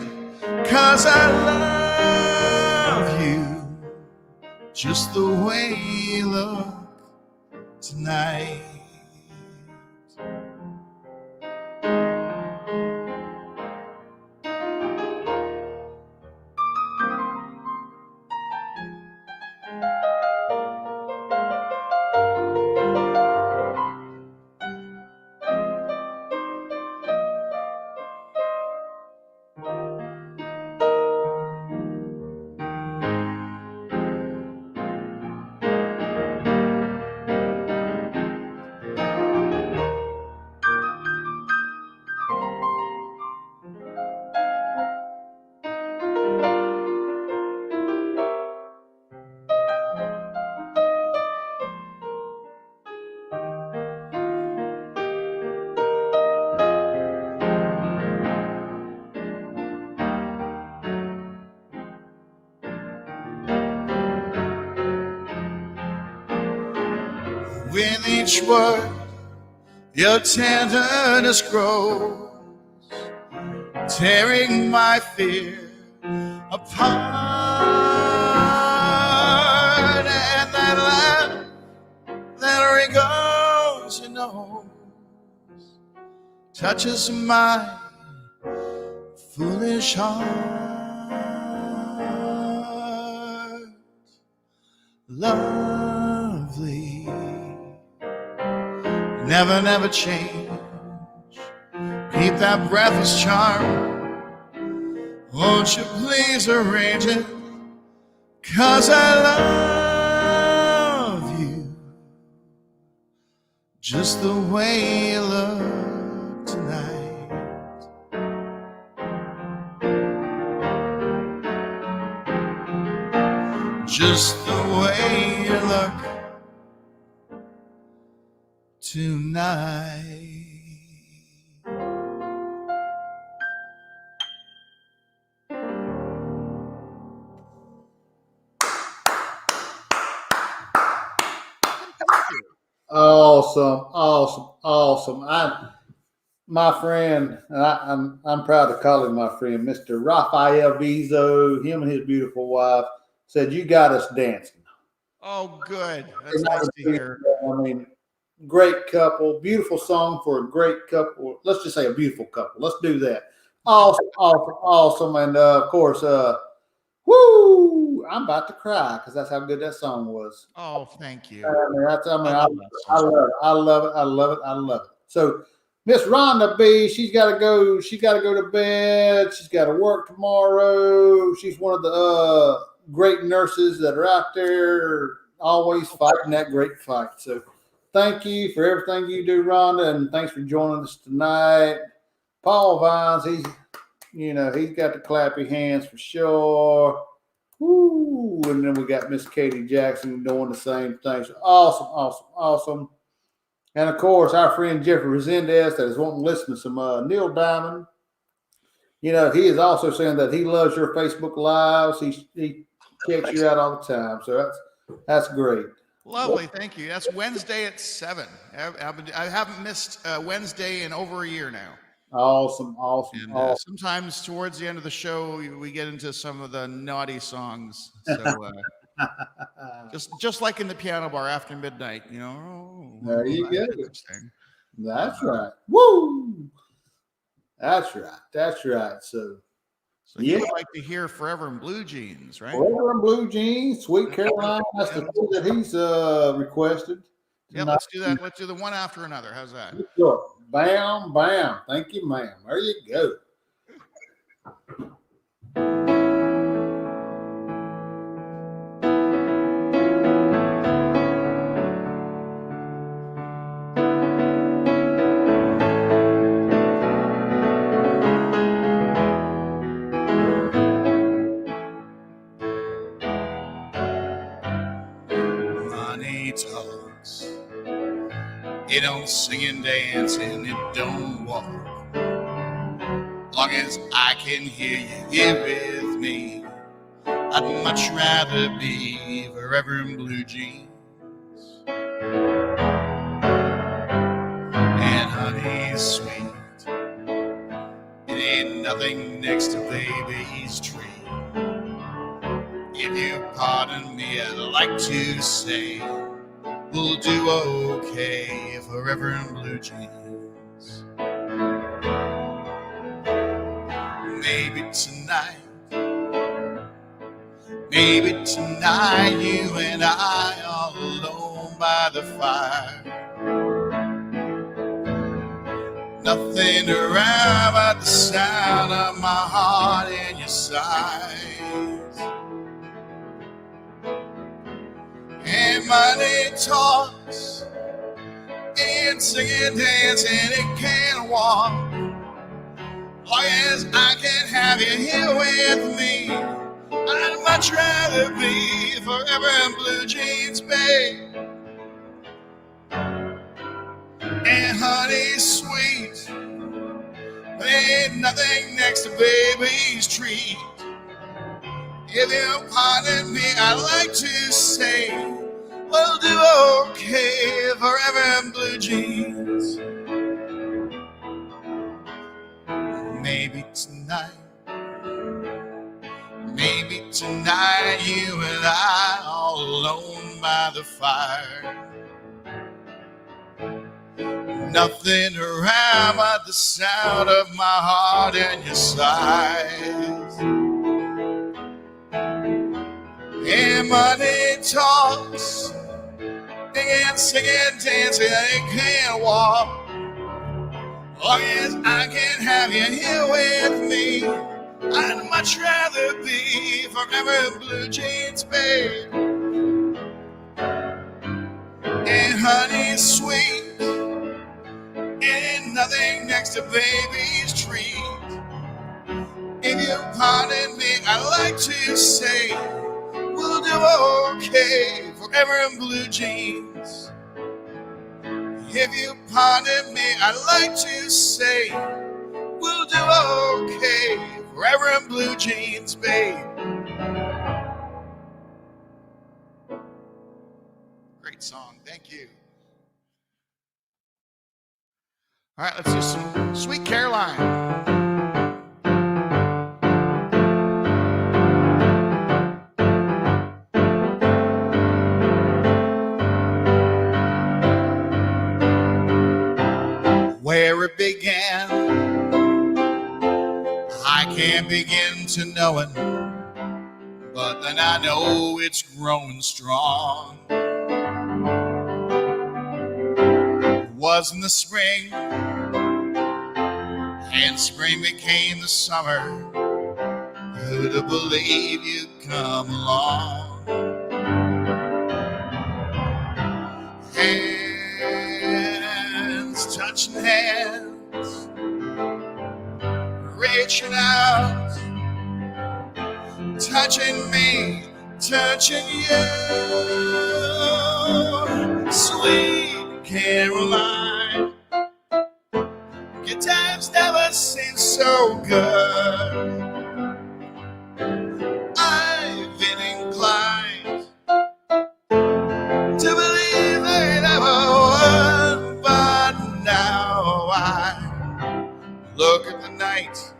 'Cause I love you just the way you look tonight. With each word, your tenderness grows, tearing my fear apart. And that laugh that wrinkles your nose touches my foolish heart. Lovely, never, never change. Keep that breathless charm. Won't you please arrange it? 'Cause I love you just the way you look tonight. Just the way you look tonight. Awesome, awesome. My friend, and I'm proud to call him my friend, Mr. Raphael Vizo. Him and his beautiful wife said, "You got us dancing." Oh, good. That's nice to hear. I mean, great couple, beautiful song for a great couple. Let's just say a beautiful couple. Let's do that. Awesome. And of course, woo! I'm about to cry because that's how good that song was. Oh, thank you. I love it. So Miss Rhonda B, she's got to go. She got to go to bed. She's got to work tomorrow. She's one of the great nurses that are out there, always fighting that great fight. So thank you for everything you do, Rhonda, and thanks for joining us tonight. Paul Vines, he's got the clappy hands for sure. Woo! And then we got Miss Katie Jackson doing the same thing. So awesome. And of course, our friend Jeffrey Resendez that is wanting to listen to some Neil Diamond. He is also saying that he loves your Facebook Lives. He checks you out all the time. So that's great. Lovely, thank you. That's Wednesday at 7. I haven't missed Wednesday in over a year now. Awesome. And sometimes towards the end of the show, we get into some of the naughty songs. So just like in the piano bar after midnight, There you go. That's Uh, right. Woo! That's right. So you would like to hear "Forever in Blue Jeans," right? Forever in Blue Jeans, Sweet Caroline. That's the thing that he's requested. Yeah, let's do that. Let's do the one after another. How's that? Sure. Bam, bam. Thank you, ma'am. There you go. Money talks. It don't sing and dance and it don't walk. Long as I can hear you here with me, I'd much rather be forever in blue jeans. And honey sweet, it ain't nothing next to baby's tree. If you pardon me, I'd like to say we'll do okay forever in blue jeans. Maybe tonight you and I all alone by the fire. Nothing around but the sound of my heart and your sighs. And money talks, and singing, dancing, it can't walk. Long as I can have you here with me, I'd much rather be forever in blue jeans, babe. And honey sweet, there ain't nothing next to baby's treat. If you pardon me, I'd like to say we'll do okay forever in blue jeans. Maybe tonight tonight. Maybe tonight you and I all alone by the fire. Nothing around but the sound of my heart and your sighs. And money talks, singing, singing, dancing, they can't walk. Oh yes, I can have you here with me. I'd much rather be forever in blue jeans, babe. And honey sweet, ain't nothing next to baby's treat. If you pardon me, I'd like to say we'll do okay forever in blue jeans. If you pardon me, I'd like to say we'll do okay forever in blue jeans, babe. Great song, thank you. All right, let's do some Sweet Caroline. Where it began, I can't begin to know it, but then I know it's growing strong. It was in the spring, and spring became the summer. Who'd have believed you'd come along? Hands touching hands, reaching out, touching me, touching you. Sweet Caroline, your times never seem so good. I've been inclined to believe they never would, but now I look at the night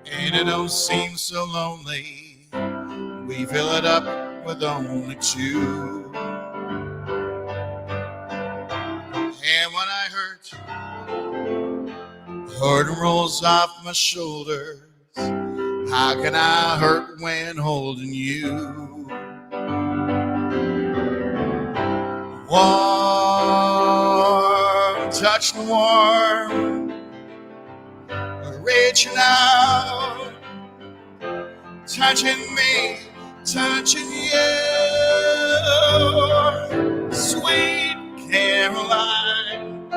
and it don't seem so lonely. We fill it up with only two. And when I hurt, burden rolls off my shoulders. How can I hurt when holding you? Warm, touching warm, reaching out, touching me, touching you. Sweet Caroline,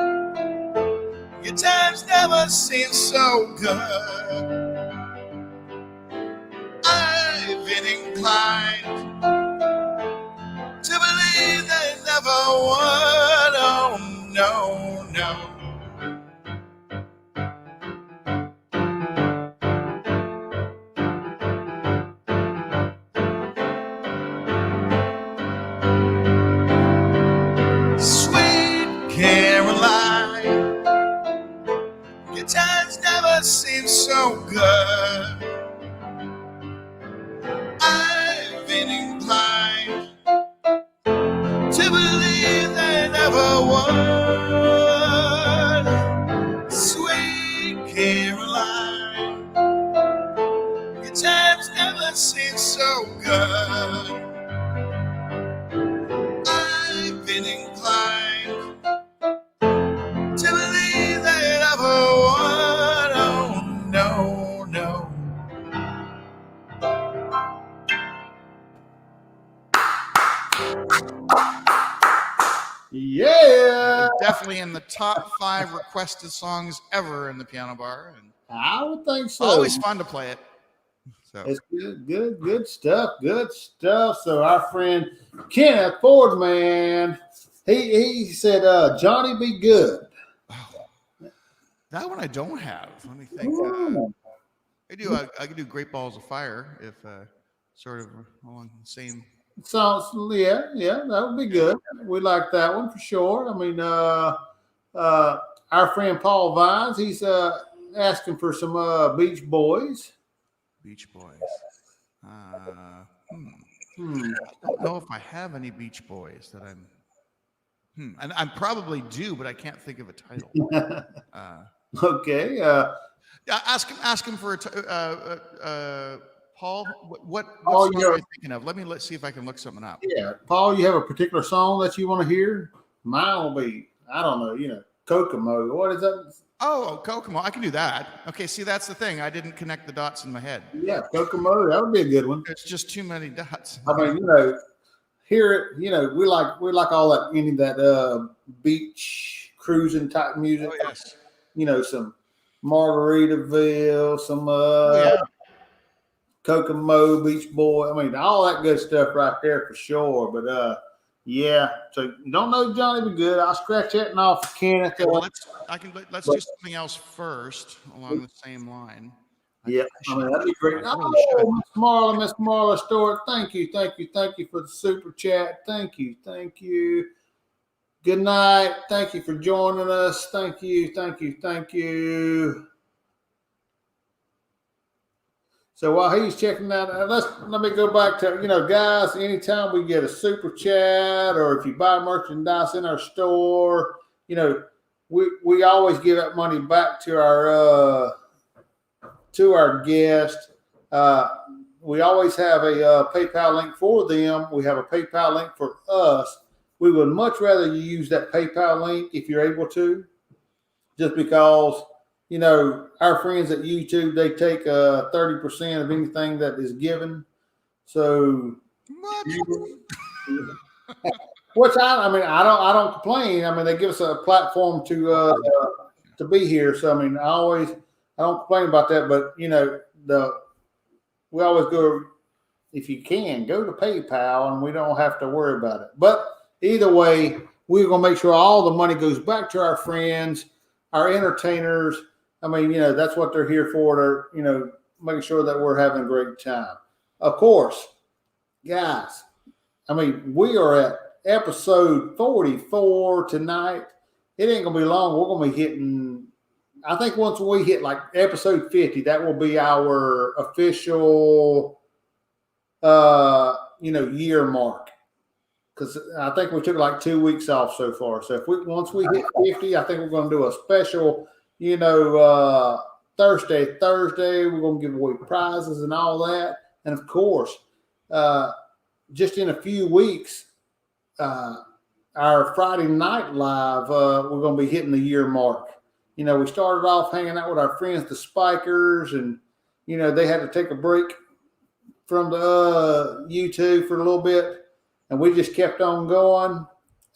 your times never seem so good. I've been inclined to believe they never would. Oh no, no. Sweet Caroline, your times never seem so good. I've been inclined to believe they never would. Sweet Caroline, your times never seem so good. I've been inclined to believe they never would. Oh no, no. Yeah, Definitely in the top 5 requested songs ever in the piano bar, and I would think so. always fun to play it. So It's good stuff, good stuff. So our friend Kenneth Ford, man, he said, Johnny Be Good. that one I don't have. Let me think. I could do Great Balls of Fire if sort of along the same. So yeah, that would be good. We like that one for sure. I mean, our friend Paul Vines, asking for some Beach Boys. Beach Boys. I don't know if I have any Beach Boys that I'm. And I probably do, but I can't think of a title. Okay. Yeah, ask him for Paul. What Paul, song are you thinking of? Let's see if I can look something up. Yeah, Paul, you have a particular song that you want to hear? Mine will be, I don't know, Kokomo. What is that? Oh, Kokomo. I can do that. Okay, see, that's the thing. I didn't connect the dots in my head. Yeah, Kokomo. That would be a good one. It's just too many dots. I mean, hear it. We like all that beach cruising type music. Oh, yes. Some Margaritaville, some Yeah. Kokomo, Beach Boy. I mean, all that good stuff right there for sure. But yeah. So don't know Johnny be good. I'll scratch that and off for Kenneth. Well, let's do something else first along the same line. Yeah, I mean, that'd be great. Miss Marla Stewart, thank you for the super chat. Thank you. Good night. Thank you for joining us. Thank you. So while he's checking that, let me go back to, guys, anytime we get a super chat or if you buy merchandise in our store, we always give that money back to our guest. We always have a PayPal link for them. We have a PayPal link for us. We would much rather you use that PayPal link if you're able to, just because, our friends at YouTube, they take 30% of anything that is given. So, which I don't complain. I mean, they give us a platform to be here. So, I mean, I don't complain about that, but we always go, if you can, go to PayPal and we don't have to worry about it. But either way, we're going to make sure all the money goes back to our friends, our entertainers. I mean, that's what they're here for. They're, making sure that we're having a great time. Of course, guys, I mean, we are at episode 44 tonight. It ain't going to be long. We're going to be hitting, I think once we hit like episode 50, that will be our official, year mark. Because I think we took like 2 weeks off so far. So once we hit 50, I think we're going to do a special, Thursday, we're going to give away prizes and all that. And of course, just in a few weeks, our Friday night live, we're going to be hitting the year mark. We started off hanging out with our friends, the Spikers, and, they had to take a break from the YouTube for a little bit, and we just kept on going.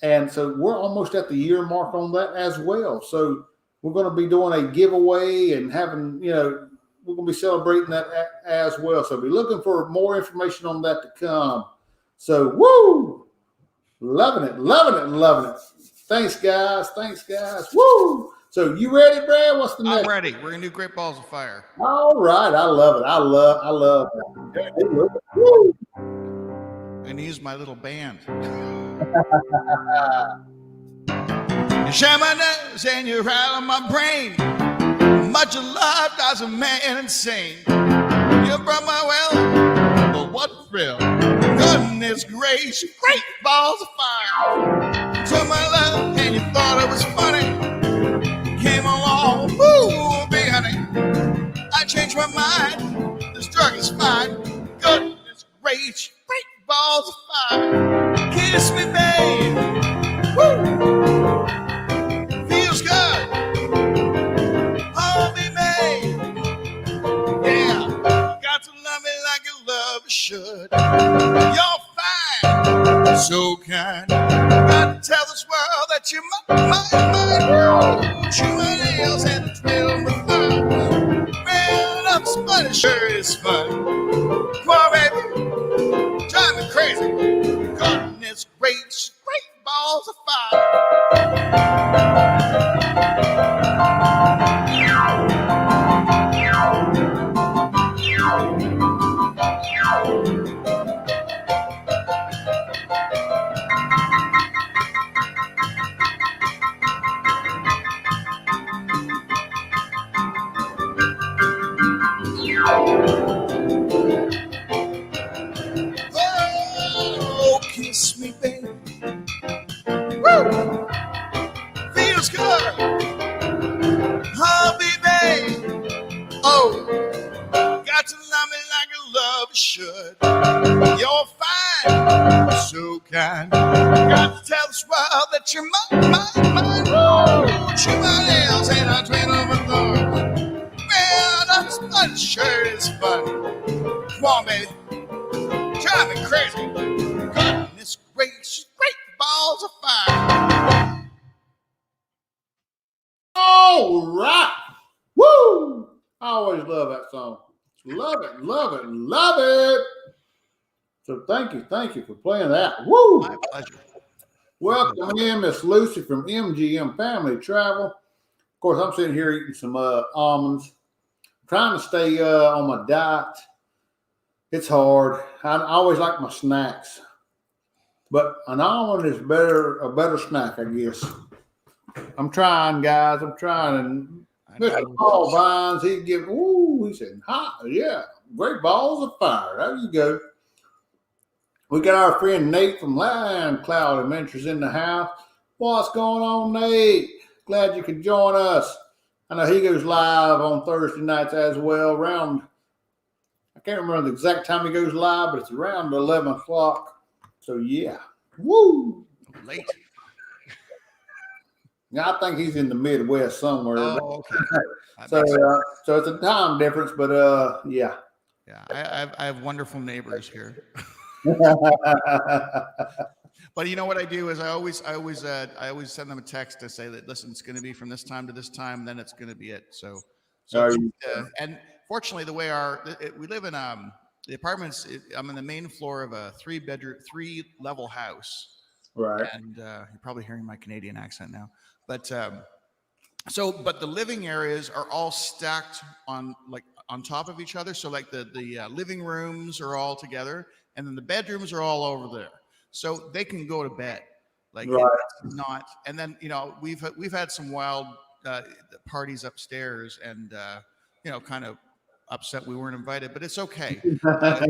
And so we're almost at the year mark on that as well. So we're going to be doing a giveaway and having, we're going to be celebrating that as well. So be looking for more information on that to come. So, woo! Loving it. Thanks, guys. Woo! So you ready, Brad? What's the next? I'm ready. We're going to do Great Balls of Fire. All right. I love it. I love it. Woo! I'm going to use my little band. You share my nerves and you're out of my brain. Much of love drives a man insane. You brought my well, but what thrill? Goodness gracious, great balls of fire. Took my love and you thought it was funny. Came along, woo, big honey. I changed my mind, this drug is fine. Goodness gracious, great balls of fire. Kiss me, babe. Woo! Feels good. Hold me, babe. Yeah. Got to love me like you love should. You're fine. So kind. Got to tell this world that you're mine. Chew my nails and thrill with fun. Man, I'm spun. Sure is fun. Come on, baby. Drive me crazy. Goodness gracious, great balls of fire. You're fine, so kind. Got to tell this world that you're mine. Somebody else ain't a twiddle of a thumb. Well, that's fun, sure is fun. Come on, baby, drive me crazy. Goodness gracious, great balls of fire. All right. Woo! I always love that song. Love it, love it, love it. So thank you for playing that. Woo! My pleasure. Welcome in, Miss Lucy from MGM Family Travel. Of course, I'm sitting here eating some almonds. I'm trying to stay on my diet. It's hard. I always like my snacks, but an almond is a better snack, I guess. I'm trying, guys. I'm trying. And Mr. Paul Vines, he said, hot, yeah, great balls of fire. There you go. We got our friend Nate from Lion Cloud Adventures in the house. What's going on, Nate? Glad you could join us. I know he goes live on Thursday nights as well. I can't remember the exact time he goes live, but it's around 11 o'clock. So, yeah. Woo! Late. Yeah, I think he's in the Midwest somewhere. Oh, okay. So it's a time difference, but yeah. Yeah, I have wonderful neighbors here. But you know what I do is I always send them a text to say that, listen, it's going to be from this time to this time, then it's going to be it. So and fortunately, the way we live in the apartments, I'm in the main floor of a 3-level house. Right. And you're probably hearing my Canadian accent now, but the living areas are all stacked on top of each other. So like the living rooms are all together, and then the bedrooms are all over there. So they can go to bed. Like right. It's not. And then we've had some wild parties upstairs, and kind of upset we weren't invited, but it's okay. But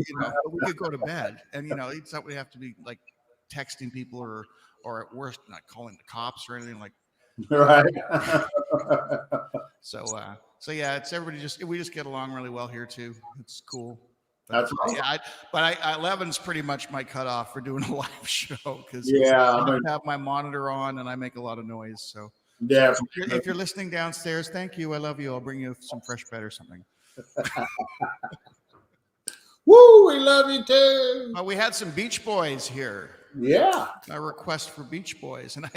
we could go to bed, and it's not we have to be like texting people or at worst not calling the cops or anything like. Right. So yeah, it's everybody we just get along really well here too. It's cool. That's awesome. Yeah, but 11's pretty much my cutoff for doing a live show because I have my monitor on and I make a lot of noise. So yeah, if you're listening downstairs, thank you. I love you. I'll bring you some fresh bread or something. Woo! We love you too. We had some Beach Boys here. Yeah. A request for Beach Boys, and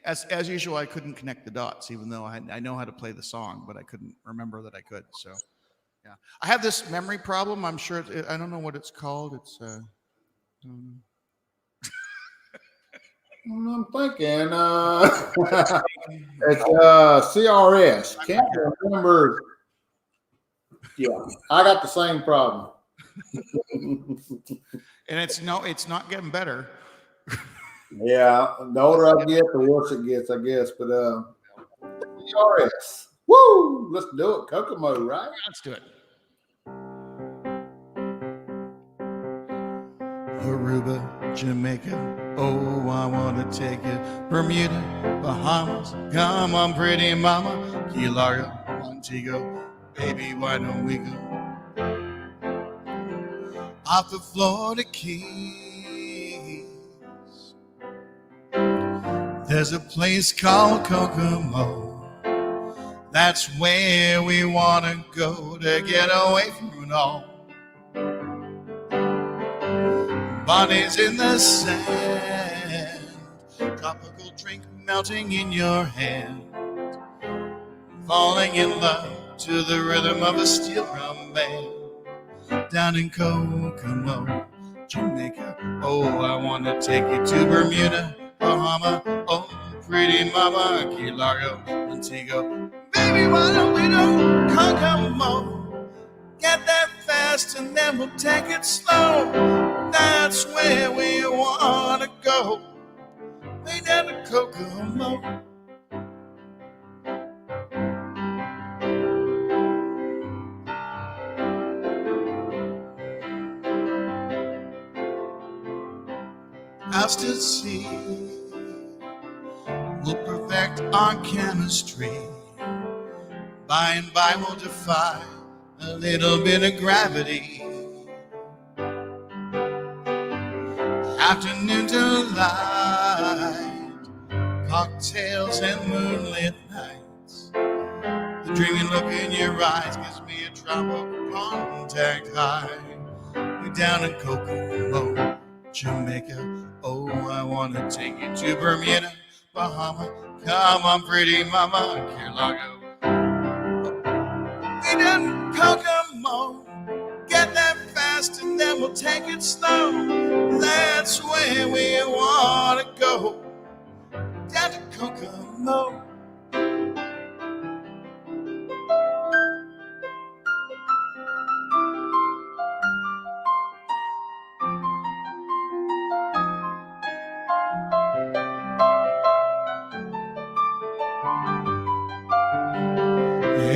as usual, I couldn't connect the dots, even though I know how to play the song, but I couldn't remember that I could. So. Yeah, I have this memory problem. I'm sure I don't know what it's called. It's I'm thinking it's CRS. Can't remember. Yeah, I got the same problem. And it's not getting better. Yeah, the older I get, the worse it gets, I guess. But CRS. Woo! Let's do it. Kokomo, right? Let's do it. Aruba, Jamaica, oh, I want to take you. Bermuda, Bahamas, come on, pretty mama. Key Largo, Montego, baby, why don't we go? Off the Florida Keys, there's a place called Kokomo. That's where we want to go to get away from it all. Bodies in the sand, tropical drink melting in your hand, falling in love to the rhythm of a steel drum band. Down in Kokomo, Jamaica, oh, I want to take you to Bermuda, Bahama, oh, pretty mama, Key Largo, Montego. Baby, why don't we do Kokomo? Get there fast and then we'll take it slow. That's where we want to go. Way down to Kokomo. Out to sea, we'll perfect our chemistry. By and by we'll defy a little bit of gravity. Afternoon delight, cocktails and moonlit nights. The dreamy look in your eyes gives me a drop of contact high. We're down in Kokomo, Jamaica. Oh, I want to take you to Bermuda, Bahama. Come on, pretty mama, Key Largo. We down in Kokomo, get there fast and then we'll take it slow. That's where we want to go, down to Kokomo.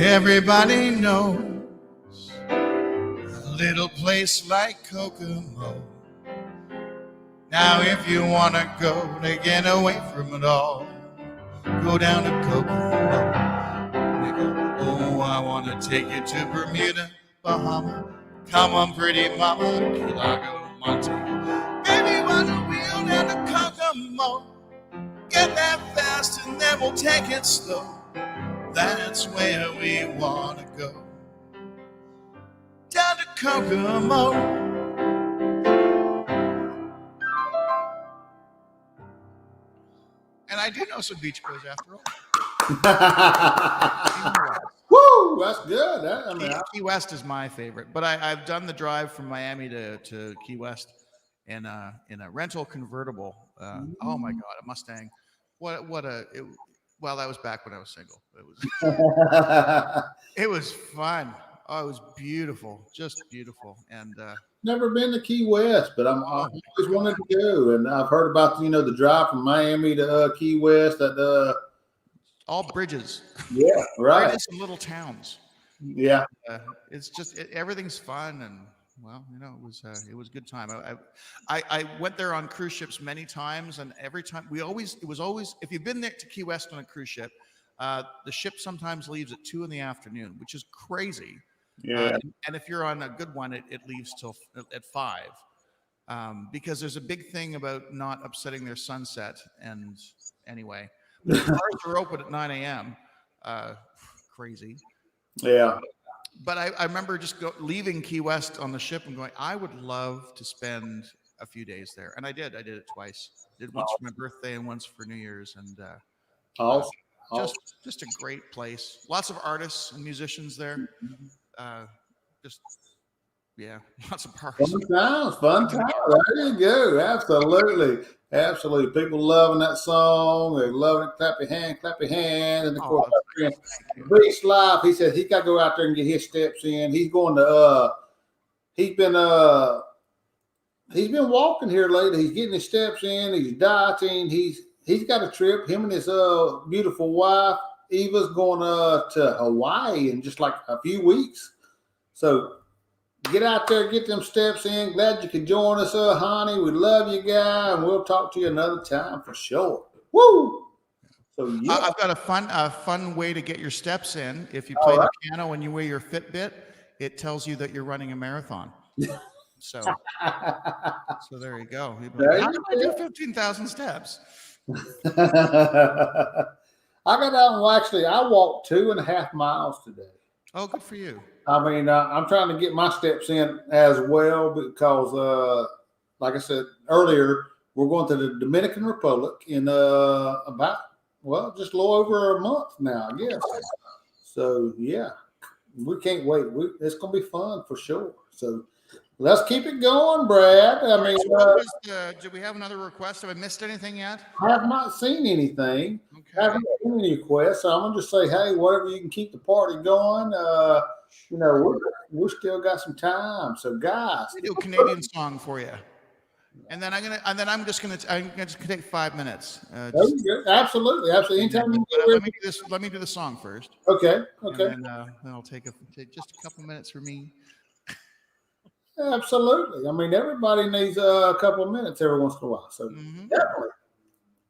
Everybody knows a little place like Kokomo. Now if you want to go to get away from it all, go down to Kokomo. Oh, I want to take you to Bermuda, Bahama. Come on, pretty mama, Key Largo, Montana. Baby, why don't we go down to Kokomo? Get there fast and then we'll take it slow. That's where we want to go, down to Kokomo. And I do know some Beach Boys after all. Woo, that's good. Key West is my favorite, but I've done the drive from Miami to Key West in a rental convertible. Oh my God, a Mustang! Well, that was back when I was single. It was fun. Oh, it was beautiful, just beautiful. And never been to Key West, but I've always wanted to go. And I've heard about the drive from Miami to Key West. All bridges. Yeah, right. Right in some little towns. Yeah. It's just everything's fun, and well, it was a good time. I went there on cruise ships many times, and every time it was always if you've been there to Key West on a cruise ship, the ship sometimes leaves at 2 p.m, which is crazy. Yeah. And if you're on a good one, it leaves till at 5, because there's a big thing about not upsetting their sunset. And anyway, the bars are open at 9 a.m. Crazy. Yeah. But I remember just leaving Key West on the ship and going, I would love to spend a few days there. And I did. I did it twice. Did once for my birthday and once for New Year's. And awesome. Just a great place. Lots of artists and musicians there. Lots of parties. Fun times. There you go. Absolutely. People loving that song. They loving it. Clap your hand. And of course, Beast Life, he said he got to go out there and get his steps in. He's going to, he's been walking here lately. He's getting his steps in. He's dieting. He's got a trip. Him and his beautiful wife, Eva's going to Hawaii in just like a few weeks. So get out there, get them steps in. Glad you could join us, honey. We love you, guy, and we'll talk to you another time for sure. Woo! So yeah. I've got a fun way to get your steps in. If you play the piano and you wear your Fitbit, it tells you that you're running a marathon. So there you go. How do I do 15,000 steps? I got out and I walked 2.5 miles today. Oh, good for you. I mean, I'm trying to get my steps in as well because, like I said earlier, we're going to the Dominican Republic in just a little over a month now, I guess. So, yeah, we can't wait. It's going to be fun for sure. So, let's keep it going, Brad. I mean, do we have another request? Have I missed anything yet? I have not seen anything. Okay. I haven't seen any requests. So I'm going to just say, hey, whatever you can keep the party going. We still got some time. So, guys, I'll do a Canadian song for you, and then I'm just gonna take 5 minutes. Absolutely. Anytime let me do the song first. Okay. And then I'll take just a couple minutes for me. Absolutely. I mean, everybody needs a couple of minutes every once in a while. So definitely.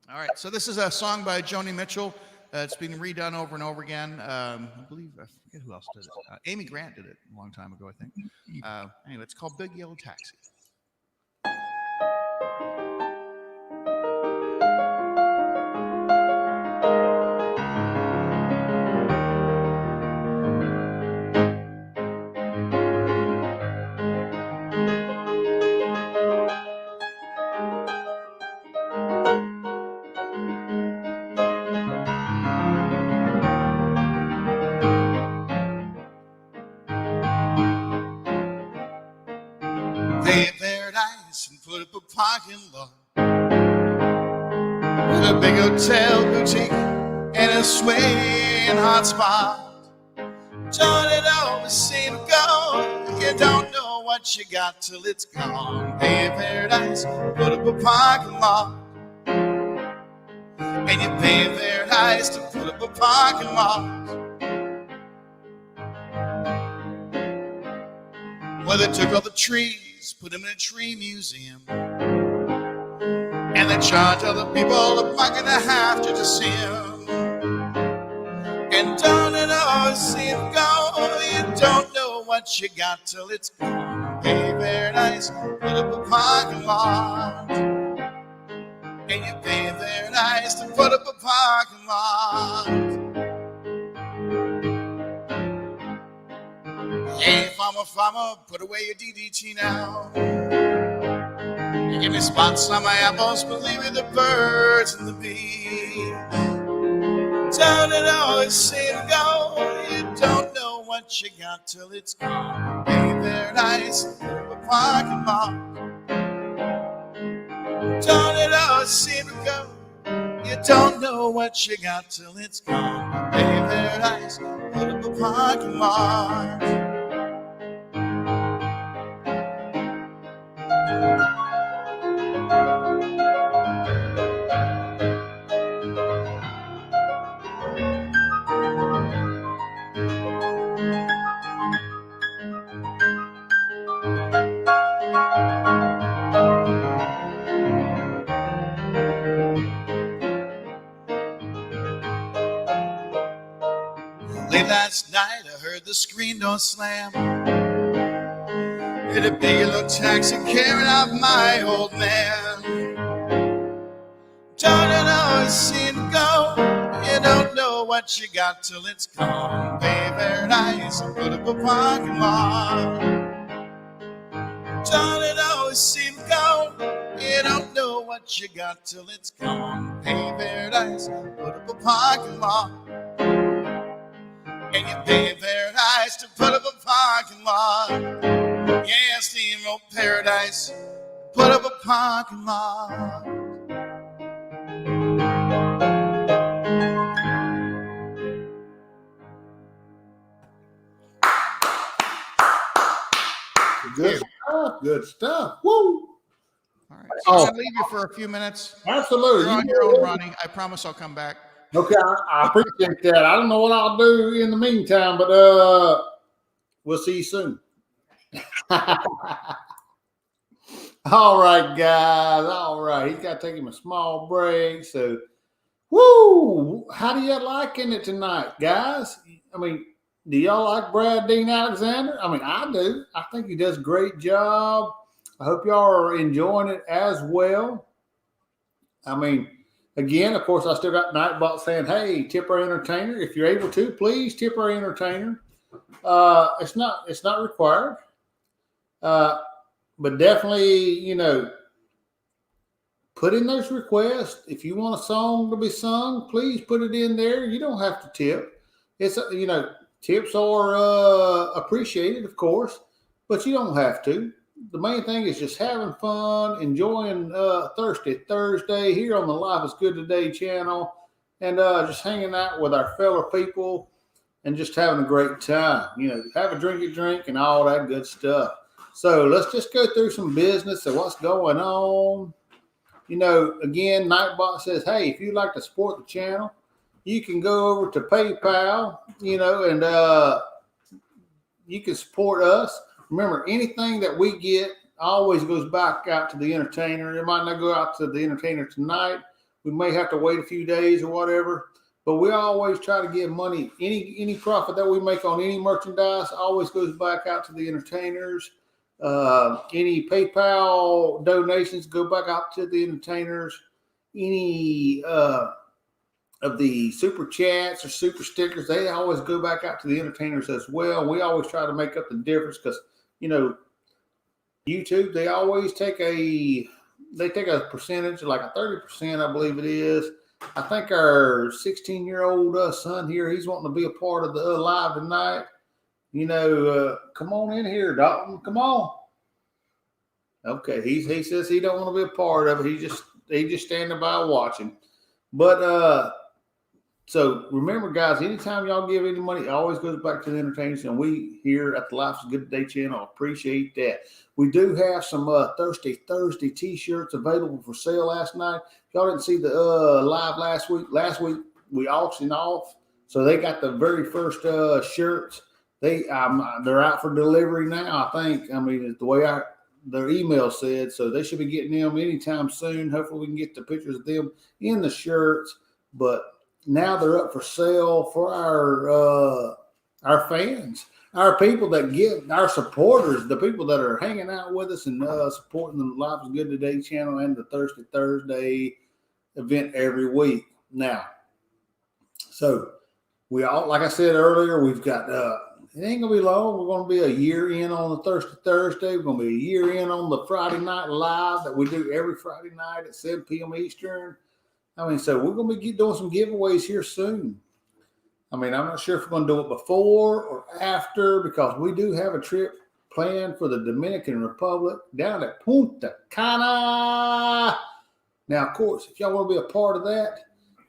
All right. So this is a song by Joni Mitchell. It's been redone over and over again. I forget who else did it. Amy Grant did it a long time ago, I think. Anyway, it's called Big Yellow Taxi. parking lot with a big hotel boutique and a swaying hot spot. Don't it always seem to go? You don't know what you got till it's gone. Pay paradise, put up a parking lot. And you pay paradise to put up a parking lot. Well, they took all the trees, put them in a tree museum. And they charge other people $1.50 just to see them. And don't it always seem to go? You don't know what you got till it's gone. Pay paradise, put up a parking lot. And you pay paradise to put up a parking lot. Hey, farmer, put away your DDT now. You give me spots on my apples, but leave me the birds and the bees. Don't it always seem to go? You don't know what you got till it's gone. Pay paradise, put up a parking lot. Don't it always seem to go? You don't know what you got till it's gone. Pay paradise, put up a parking lot. Late last night I heard the screen door slam. Hit a big yellow taxi carrying out my old man. Don't it always seem to go? You don't know what you got till it's gone. Pay paradise and put up a parking lot. Don't it always seem to go? You don't know what you got till it's gone. Pay paradise, put up a parking lot. And you pay paradise to put up a parking lot. Yeah, steamroll paradise, put up a parking lot. Good stuff. Good stuff. Woo! All right. So I'm going to leave you for a few minutes. Absolutely. You're on your own, Ronnie. I promise I'll come back. Okay, I appreciate that. I don't know what I'll do in the meantime, but we'll see you soon. All right, guys. All right. He's got to take him a small break. So, woo! How do you liking it tonight, guys? I mean, do y'all like Brad Dean Alexander? I mean, I do. I think he does a great job. I hope y'all are enjoying it as well. I mean, again, of course, I still got Nightbot saying, hey, tip our entertainer. If you're able to, please tip our entertainer. It's not required. But definitely, put in those requests. If you want a song to be sung, please put it in there. You don't have to tip. It's, tips are appreciated, of course, but you don't have to. The main thing is just having fun, enjoying Thirsty Thursday here on the Life is Good Today channel, and just hanging out with our fellow people and just having a great time. Have a drink and all that good stuff. So let's just go through some business of what's going on. Again, Nightbot says, hey, if you'd like to support the channel, you can go over to PayPal, and you can support us. Remember, anything that we get always goes back out to the entertainer. It might not go out to the entertainer tonight. We may have to wait a few days or whatever, but we always try to give money. Any profit that we make on any merchandise always goes back out to the entertainers. Any PayPal donations go back out to the entertainers. Any of the super chats or super stickers, they always go back out to the entertainers as well. We always try to make up the difference because, YouTube, they always take a percentage, like a 30%, I believe it is. I think our 16-year-old son here, he's wanting to be a part of the live tonight. Come on in here, Dalton. Come on. Okay, he says he don't want to be a part of it. He just standing by watching. But so remember, guys, anytime y'all give any money, it always goes back to the entertainment. And we here at the Life's a Good Day channel appreciate that. We do have some Thursday t-shirts available for sale last night. Y'all didn't see the live last week. Last week we auctioned off, so they got the very first shirts. They're out for delivery now, I think. I mean, the way their email said, so they should be getting them anytime soon. Hopefully we can get the pictures of them in the shirts. But now they're up for sale for our fans, our people that give, our supporters, the people that are hanging out with us and supporting the Life is Good Today channel and the Thursday event every week. Now, so we all, like I said earlier, we've got it ain't gonna be long. We're gonna be a year in on the Thursday. We're gonna be a year in on the Friday night live that we do every Friday night at 7 p.m. Eastern. I mean, so we're gonna be doing some giveaways here soon. I mean, I'm not sure if we're gonna do it before or after, because we do have a trip planned for the Dominican Republic down at Punta Cana. Now, of course, if y'all want to be a part of that,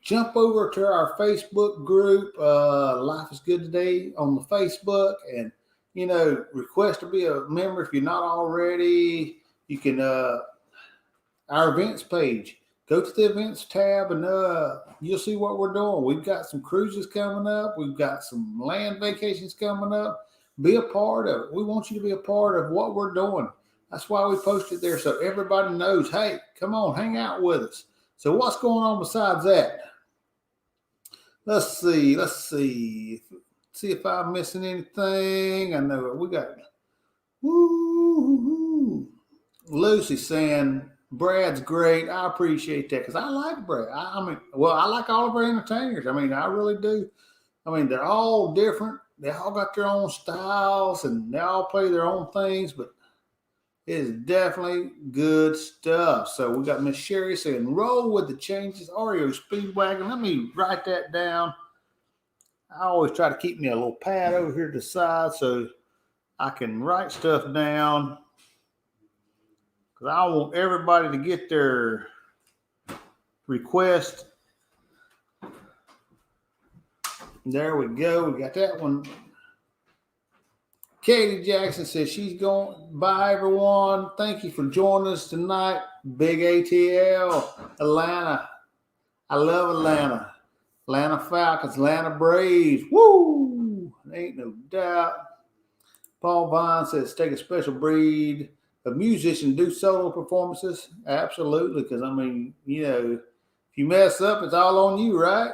jump over to our Facebook group, Life is Good Today on the Facebook, and, you know, request to be a member if you're not already. You can, our events page, go to the events tab and you'll see what we're doing. We've got some cruises coming up. We've got some land vacations coming up. Be a part of it. We want you to be a part of what we're doing. That's why we posted there, so everybody knows, hey, come on, hang out with us. So what's going on besides that? Let's see if I'm missing anything. I know we got Lucy saying Brad's great. I appreciate that because I like Brad. I mean, I like all of our entertainers. I mean, I really do. I mean, they're all different. They all got their own styles and they all play their own things, but it is definitely good stuff. So we got Miss Sherry saying, roll with the changes, Oreo Speedwagon. Let me write that down. I always try to keep me a little pad over here to the side so I can write stuff down, because I want everybody to get their request. There we go. We got that one. Katie Jackson says she's going. Bye, everyone. Thank you for joining us tonight. Big ATL, Atlanta. I love Atlanta. Atlanta Falcons, Atlanta Braves. Woo! Ain't no doubt. Paul Vine says take a special breed of musician, do solo performances. Absolutely, because, I mean, you know, if you mess up, it's all on you, right?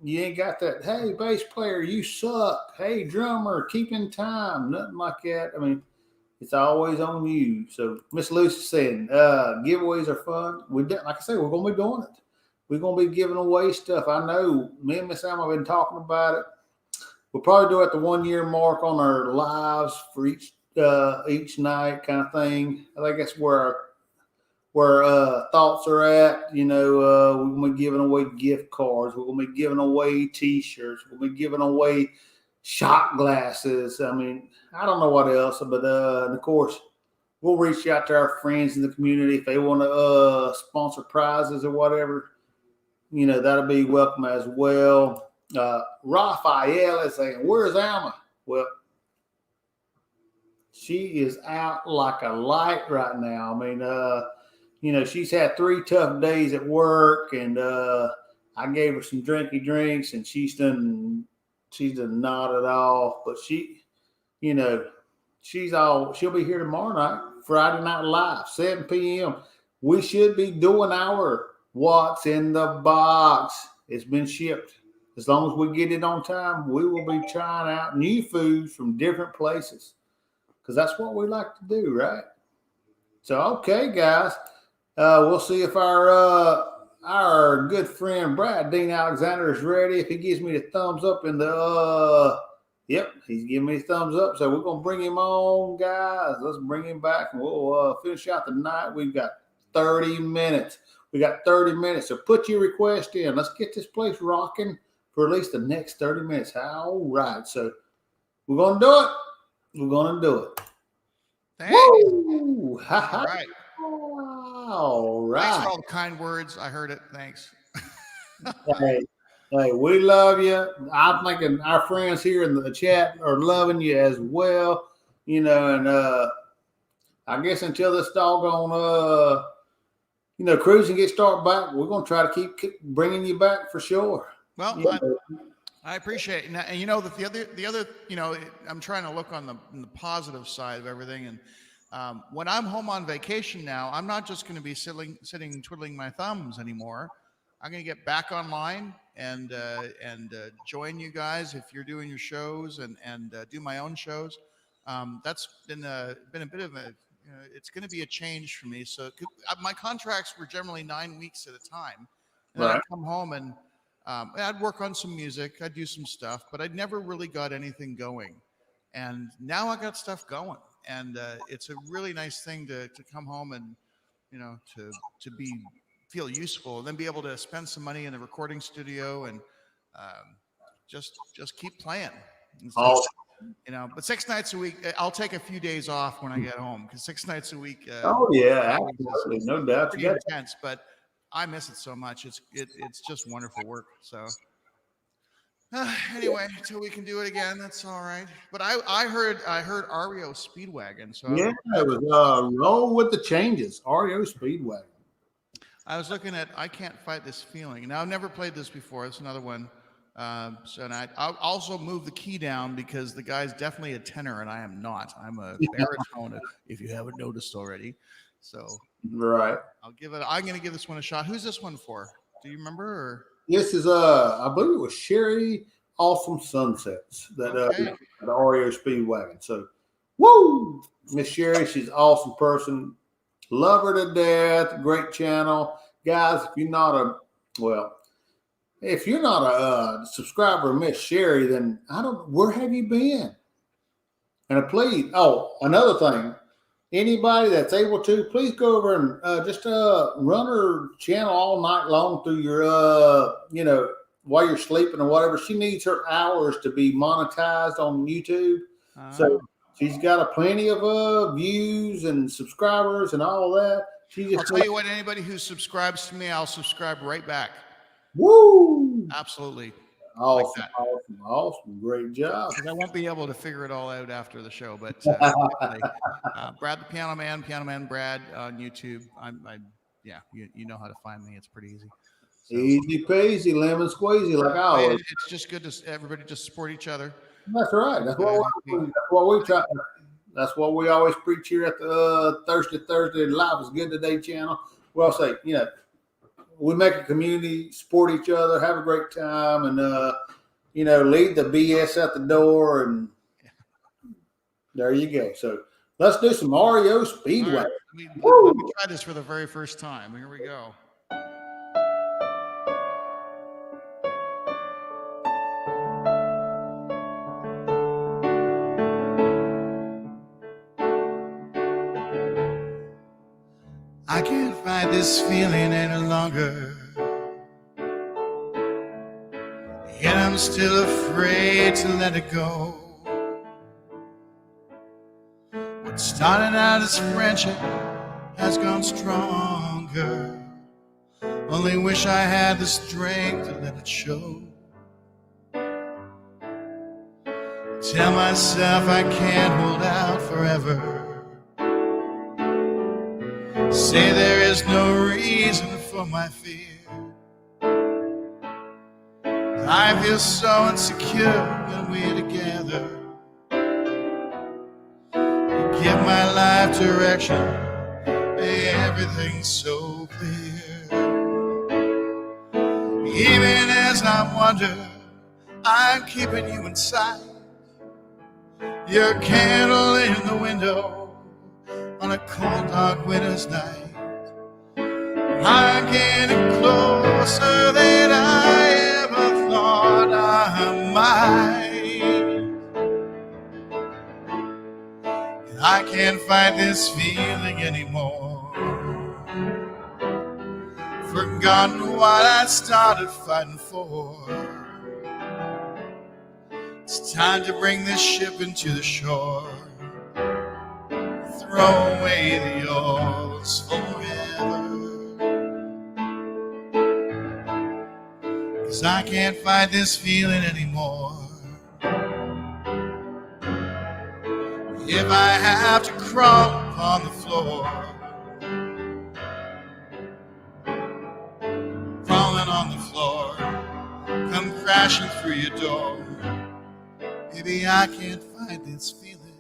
You ain't got that, hey, bass player, you suck. Hey, drummer, keep in time. Nothing like that. I mean, it's always on you. So Miss Lucy saying, giveaways are fun. Like I said, we're going to be doing it. We're going to be giving away stuff. I know me and Miss Sam have been talking about it. We'll probably do it at the 1 year mark on our lives for each night kind of thing. I think that's where thoughts are at. You know, we're going to be giving away gift cards. We're going to be giving away T-shirts. We're going to be giving away shot glasses. I mean, I don't know what else, but and of course, we'll reach out to our friends in the community if they want to sponsor prizes or whatever. You know, that'll be welcome as well. Raphael is saying, where's Alma? Well, she is out like a light right now. I mean, you know, she's had 3 tough days at work, and I gave her some drinky drinks, and she's done nodded off. But she, you know, she'll be here tomorrow night, Friday Night Live, 7 p.m. We should be doing our What's in the Box. It's been shipped. As long as we get it on time, we will be trying out new foods from different places, because that's what we like to do, right? So, okay, guys, we'll see if our good friend Brad Dean Alexander is ready. If he gives me the thumbs up in the yep, he's giving me a thumbs up. So we're gonna bring him on, guys. Let's bring him back, and we'll finish out the night. We've got 30 minutes. We got 30 minutes. So put your request in. Let's get this place rocking for at least the next 30 minutes. All right. So we're gonna do it. We're gonna do it. Thanks. Woo! Ha, All ha. right. All Thanks right. for all the kind words. I heard it. Thanks. Hey, hey, we love you. I'm thinking our friends here in the chat are loving you as well. You know, and I guess until this doggone cruising gets started back, we're gonna try to keep bringing you back for sure. Well, You know, I appreciate it. And you know that the other, I'm trying to look on the positive side of everything. And when I'm home on vacation now, I'm not just going to be sitting twiddling my thumbs anymore. I'm going to get back online and join you guys if you're doing your shows and do my own shows. That's been a bit of a it's going to be a change for me. So my contracts were generally 9 weeks at a time, and then I'd right. come home and I'd work on some music, I'd do some stuff, but I'd never really got anything going. And now I got stuff going, and it's a really nice thing to come home and to feel useful, and then be able to spend some money in the recording studio and just keep playing. Instead of, but 6 nights a week, I'll take a few days off when I get home, because 6 nights a week. Oh yeah, absolutely, no doubt. Pretty intense, but I miss it so much. It's just wonderful work. So anyway, until we can do it again, that's all right. But I heard REO Speedwagon. So Yeah, it was roll with the changes. REO Speedwagon. I was looking at I Can't Fight This Feeling. Now I've never played this before. It's another one. And I'll also move the key down because the guy's definitely a tenor and I am not. I'm a baritone, if you haven't noticed already. So right. I'm going to give this one a shot. Who's this one for? Do you remember? Or? This is I believe it was Sherry Awesome Sunsets that the REO Speedwagon. So, woo, Miss Sherry, she's an awesome person. Love her to death. Great channel, guys. If you're not a subscriber of Miss Sherry, then where have you been? And please, another thing, anybody that's able to, please go over and just run her channel all night long through your, while you're sleeping or whatever. She needs her hours to be monetized on YouTube. So she's got plenty of views and subscribers and all that. I'll tell you what, anybody who subscribes to me, I'll subscribe right back. Woo! Absolutely. Awesome, awesome. Great job. Because I won't be able to figure it all out after the show, but Brad the Piano Man Brad on YouTube. You know how to find me. It's pretty easy. So, easy peasy, lemon squeezy, like I always. It's just good to everybody just support each other. That's right. That's what we try. That's what we always preach here at the Thursday Life is Good Today channel. We all say, we make a community, support each other, have a great time, and leave the BS at the door, and there you go. So let's do some REO Speedway. Right. Let me try this for the very first time. Here we go. I can't fight this feeling any longer, yet I'm still afraid to let it go. What started out as friendship has gone stronger. Only wish I had the strength to let it show. Tell myself I can't hold out forever. Say there is no reason for my fear. I feel so insecure when we're together. You give my life direction, everything's so clear. Even as I wonder, I'm keeping you in sight. Your candle in the window on a cold, dark winter's night. I'm getting closer than I ever thought I might. And I can't fight this feeling anymore. Forgotten what I started fighting for. It's time to bring this ship into the shore. throw away the old's forever. 'Cause I can't fight this feeling anymore. If I have to crawl upon the floor, crawling on the floor, come crashing through your door. Maybe I can't fight this feeling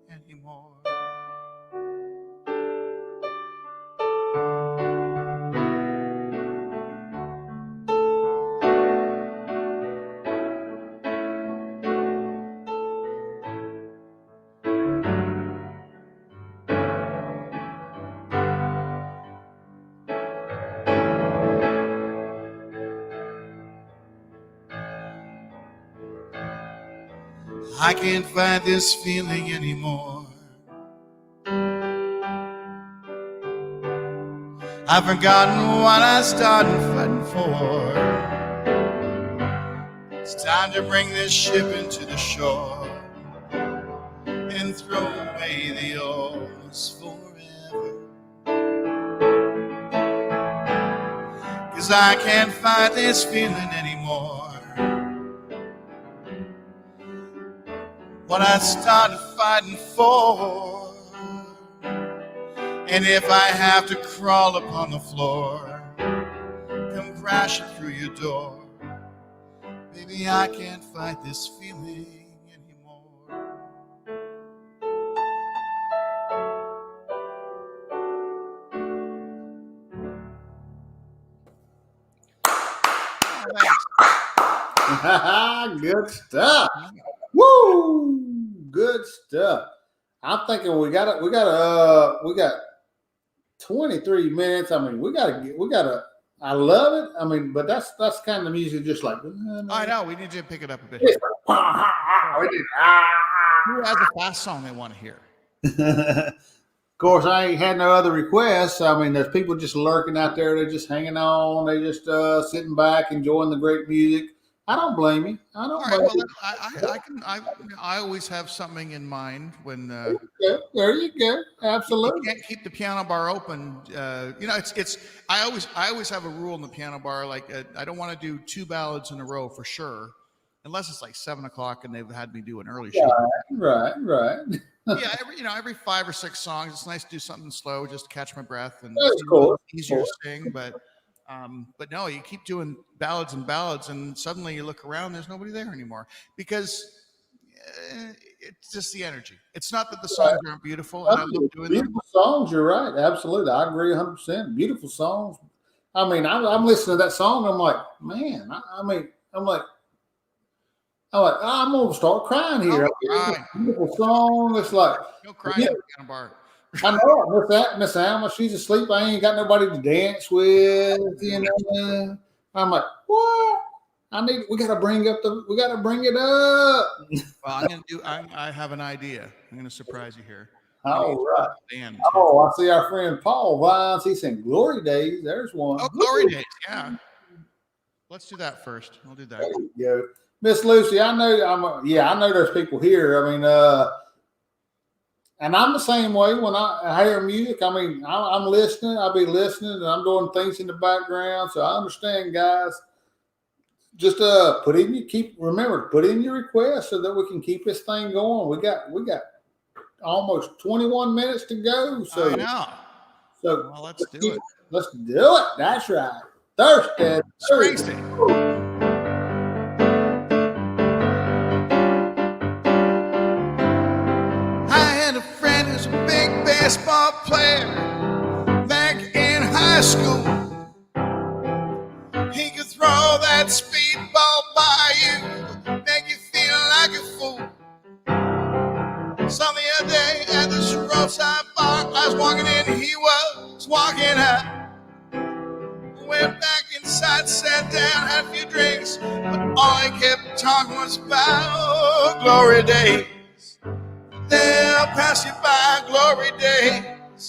anymore. I can't fight this feeling anymore. I've forgotten what I started fighting for. It's time to bring this ship into the shore and throw away the old's forever. 'Cause I can't fight this feeling anymore. What I started fighting for. And if I have to crawl upon the floor, come crashing through your door, maybe I can't fight this feeling anymore. Good stuff. Woo! Good stuff. I'm thinking we got 23 minutes. I mean, we gotta. I love it. I mean, but that's kind of music, just like. I know we need to pick it up a bit. Who Who has a fast song they want to hear? Of course, I ain't had no other requests. I mean, there's people just lurking out there. They're just hanging on. They just sitting back, enjoying the great music. I don't blame you. I don't All right. blame Well, you. I always have something in mind when There you go. you Absolutely. can't keep the piano bar open. It's. I always have a rule in the piano bar. Like I don't want to do 2 ballads in a row for sure, unless it's like 7 o'clock and they've had me do an early show. Right. Yeah, every 5 or 6 songs, it's nice to do something slow, just to catch my breath and That's it's cool. easier to sing. But no, you keep doing ballads and ballads, and suddenly you look around, there's nobody there anymore because it's just the energy. It's not that the songs aren't beautiful, and I love doing them. Beautiful songs. You're right. Absolutely. I agree 100%. Beautiful songs. I mean, I'm listening to that song. I'm like, man. I'm gonna start crying here. Right. Beautiful song. It's like, No crying yeah. at the piano bar. I know it. Miss Alma, she's asleep. I ain't got nobody to dance with. I'm like, what? We gotta bring it up. Well, I have an idea. I'm gonna surprise you here. All right. Band, Oh, I see our friend Paul Vines. He's saying Glory Days. There's one. Oh, Glory Days. Yeah. Let's do that first. I'll do that. There you go. Miss Lucy, I know there's people here. I mean, and I'm the same way when I hear music. I mean, I'm listening. I'll be listening, and I'm doing things in the background. So I understand, guys. Just put in your request so that we can keep this thing going. We got almost 21 minutes to go. So I know. So well, let's do it. Let's do it. That's right. Thursday. Baseball player back in high school. He could throw that speedball by you, make you feel like a fool. So the other day at this roadside bar, I was walking in, he was walking out. Went back inside, sat down, had a few drinks, but all he kept talking was about glory days. They'll pass you by, glory days.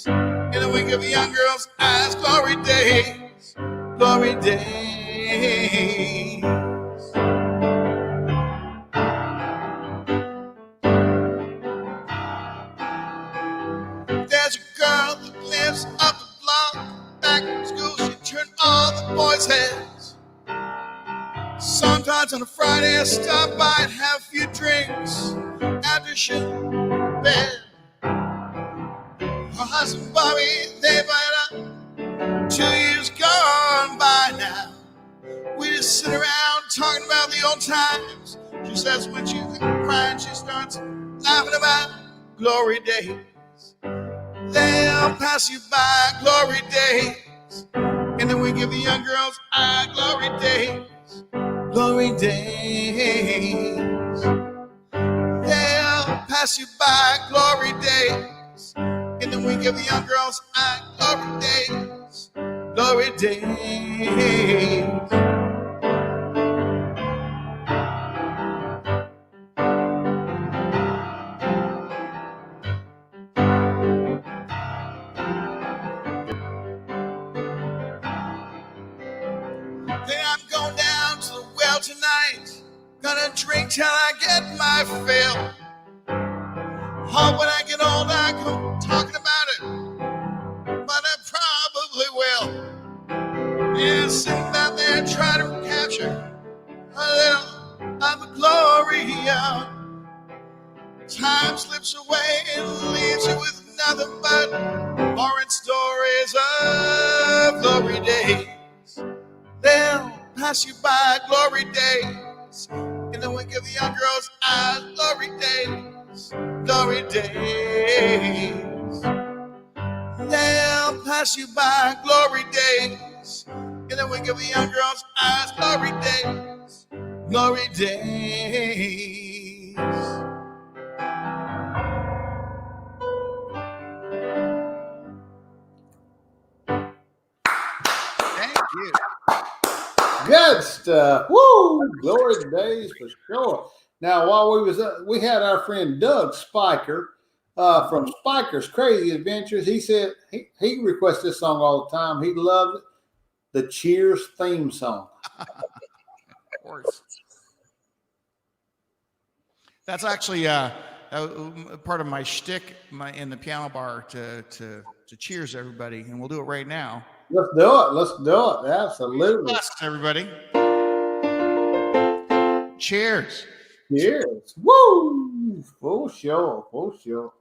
In the wink of a young girl's eyes, glory days, glory days. all the boys' heads. Sometimes on a Friday I stop by and have a few drinks after shooting the bed. My husband Bobby, they bite up. 2 years gone by now. We just sit around talking about the old times. She says when she's crying, she starts laughing about glory days. They'll pass you by, glory days. And then we give the young girls our glory days. Glory days. They'll pass you by, glory days. And then we give the young girls our glory days. Glory days. Then I'm going down to the well tonight. Gonna drink till I get my fill. Hope when I get old I come talking about it, but I probably will. Yeah, sitting out there trying to capture a little of the glory of time slips away and leaves you with nothing but boring stories of glory days. They'll pass you by, glory days. And then we give the young girls our glory days. Glory days. They'll pass you by, glory days. And then we give the young girls our glory days. Glory days. Thank you. Good stuff. Woo! Glory days for sure. Now, while we had our friend Doug Spiker from Spiker's Crazy Adventures. He said he requests this song all the time. He loved the Cheers theme song. Of course. That's actually part of my shtick in the piano bar to cheers everybody, and we'll do it right now. Let's do it. Let's do it. Absolutely. Bless everybody. Cheers. Cheers. Woo! Full show. Full show.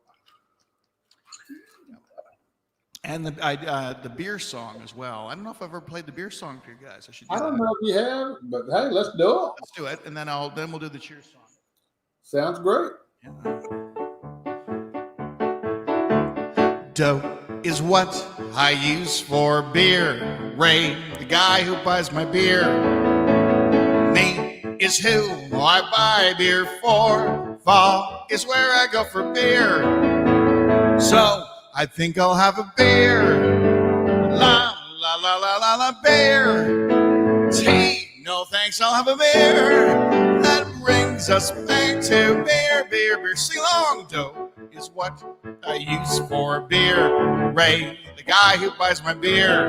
And the beer song as well. I don't know if I've ever played the beer song to you guys. I don't know if you have, but hey, let's do it. Let's do it, and then we'll do the cheers song. Sounds great. Yeah. Dough is what I use for beer. Ray, the guy who buys my beer. Me is who I buy beer for. Fall is where I go for beer. So I think I'll have a beer. La la la la la la beer. Tea, no thanks, I'll have a beer. That brings us back to beer, beer, beer. Sing along. Dough is what I use for beer. Ray, the guy who buys my beer.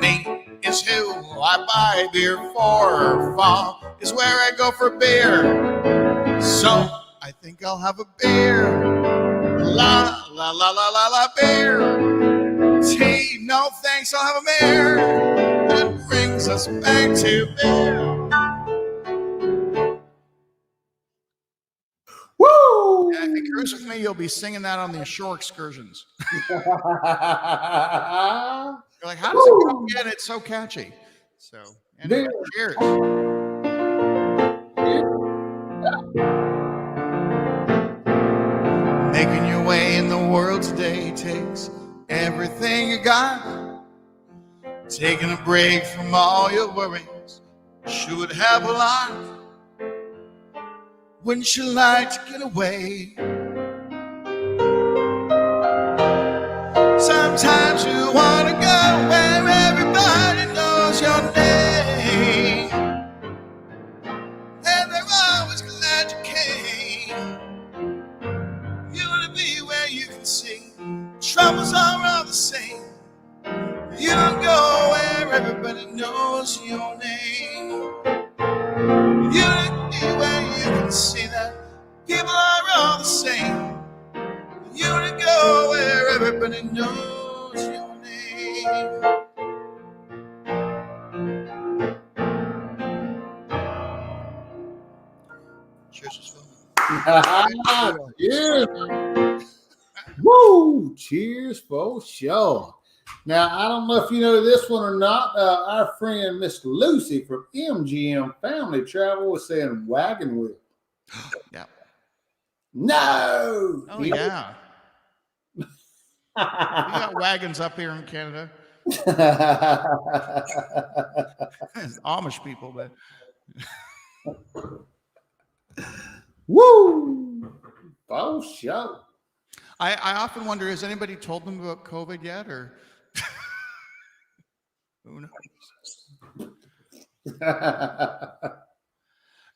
Me is who I buy beer for. Fall is where I go for beer. So I think I'll have a beer. La la la la la la beer. Tea, no thanks, I'll have a beer. That brings us back to beer. Woo! Yeah, if you cruise with me, you'll be singing that on the shore excursions. You're like, how does it go again? It's so catchy. So, anyway, cheers. Making your way in the world today takes everything you got. Taking a break from all your worries should have a lot. Wouldn't you like to get away? Sometimes you want to go where everybody knows your name, and they're always glad you came. You want to be where you can see troubles are all the same. You go where everybody knows your name. You want to be where you can see that people are all the same. You want to go where everybody knows your name. Chris is filming. Cheers. Woo! Cheers for sure. Now, I don't know if you know this one or not. Our friend Miss Lucy from MGM Family Travel was saying wagon wheel. Yeah. No. Oh, yeah. We got wagons up here in Canada. Amish people, but Woo! For sure. I often wonder, has anybody told them about COVID yet, or who knows?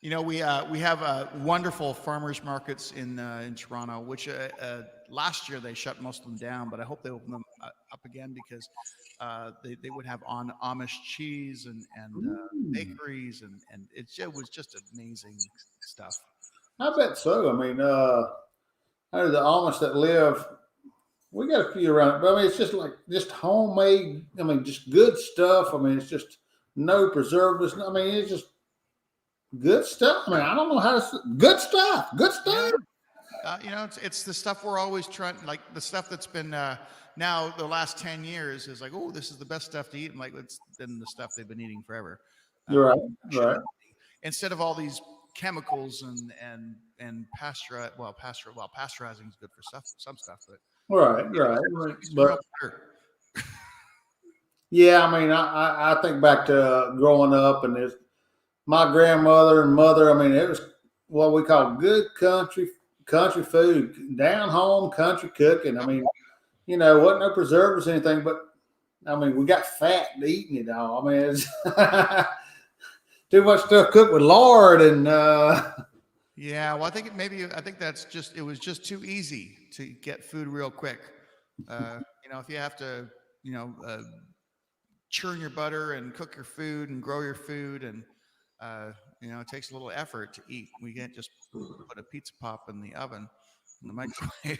You know, we have wonderful farmers markets in Toronto, which last year they shut most of them down, but I hope they open them up again because they would have on Amish cheese and bakeries and it was just amazing stuff. I bet so. I mean, out of the Amish that live, we got a few around, but I mean, it's just homemade. I mean, just good stuff. I mean, it's just no preservatives. I mean, it's just good stuff. I mean, I don't know how to. Good stuff. Good stuff. Yeah. You know, it's the stuff we're always trying, like the stuff that's been now the last 10 years is like, oh, this is the best stuff to eat. And like, it's been the stuff they've been eating forever. Right. Right. Instead of all these chemicals and pasteurizing is good for some stuff, but Right. But yeah, I mean, I think back to growing up and there's my grandmother and mother. I mean, it was what we call good country food, down home country cooking. I mean, you know, wasn't no preservatives or anything, but I mean, we got fat eating it all. I mean, it's too much stuff cooked with lard and. Yeah, well, I think it was just too easy to get food real quick. You know, if you have to, churn your butter and cook your food and grow your food and it takes a little effort to eat. We can't just put a pizza pop in the oven, in the microwave.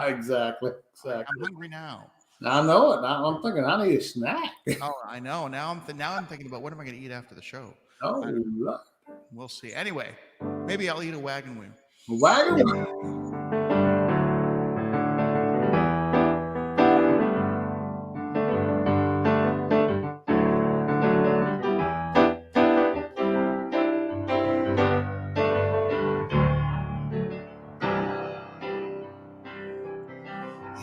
Exactly. I'm hungry now. I know it. I'm thinking I need a snack. Oh, I know. Now I'm thinking about what am I going to eat after the show. Oh, right. We'll see. Anyway, maybe I'll eat a wagon wheel. Wagon wheel.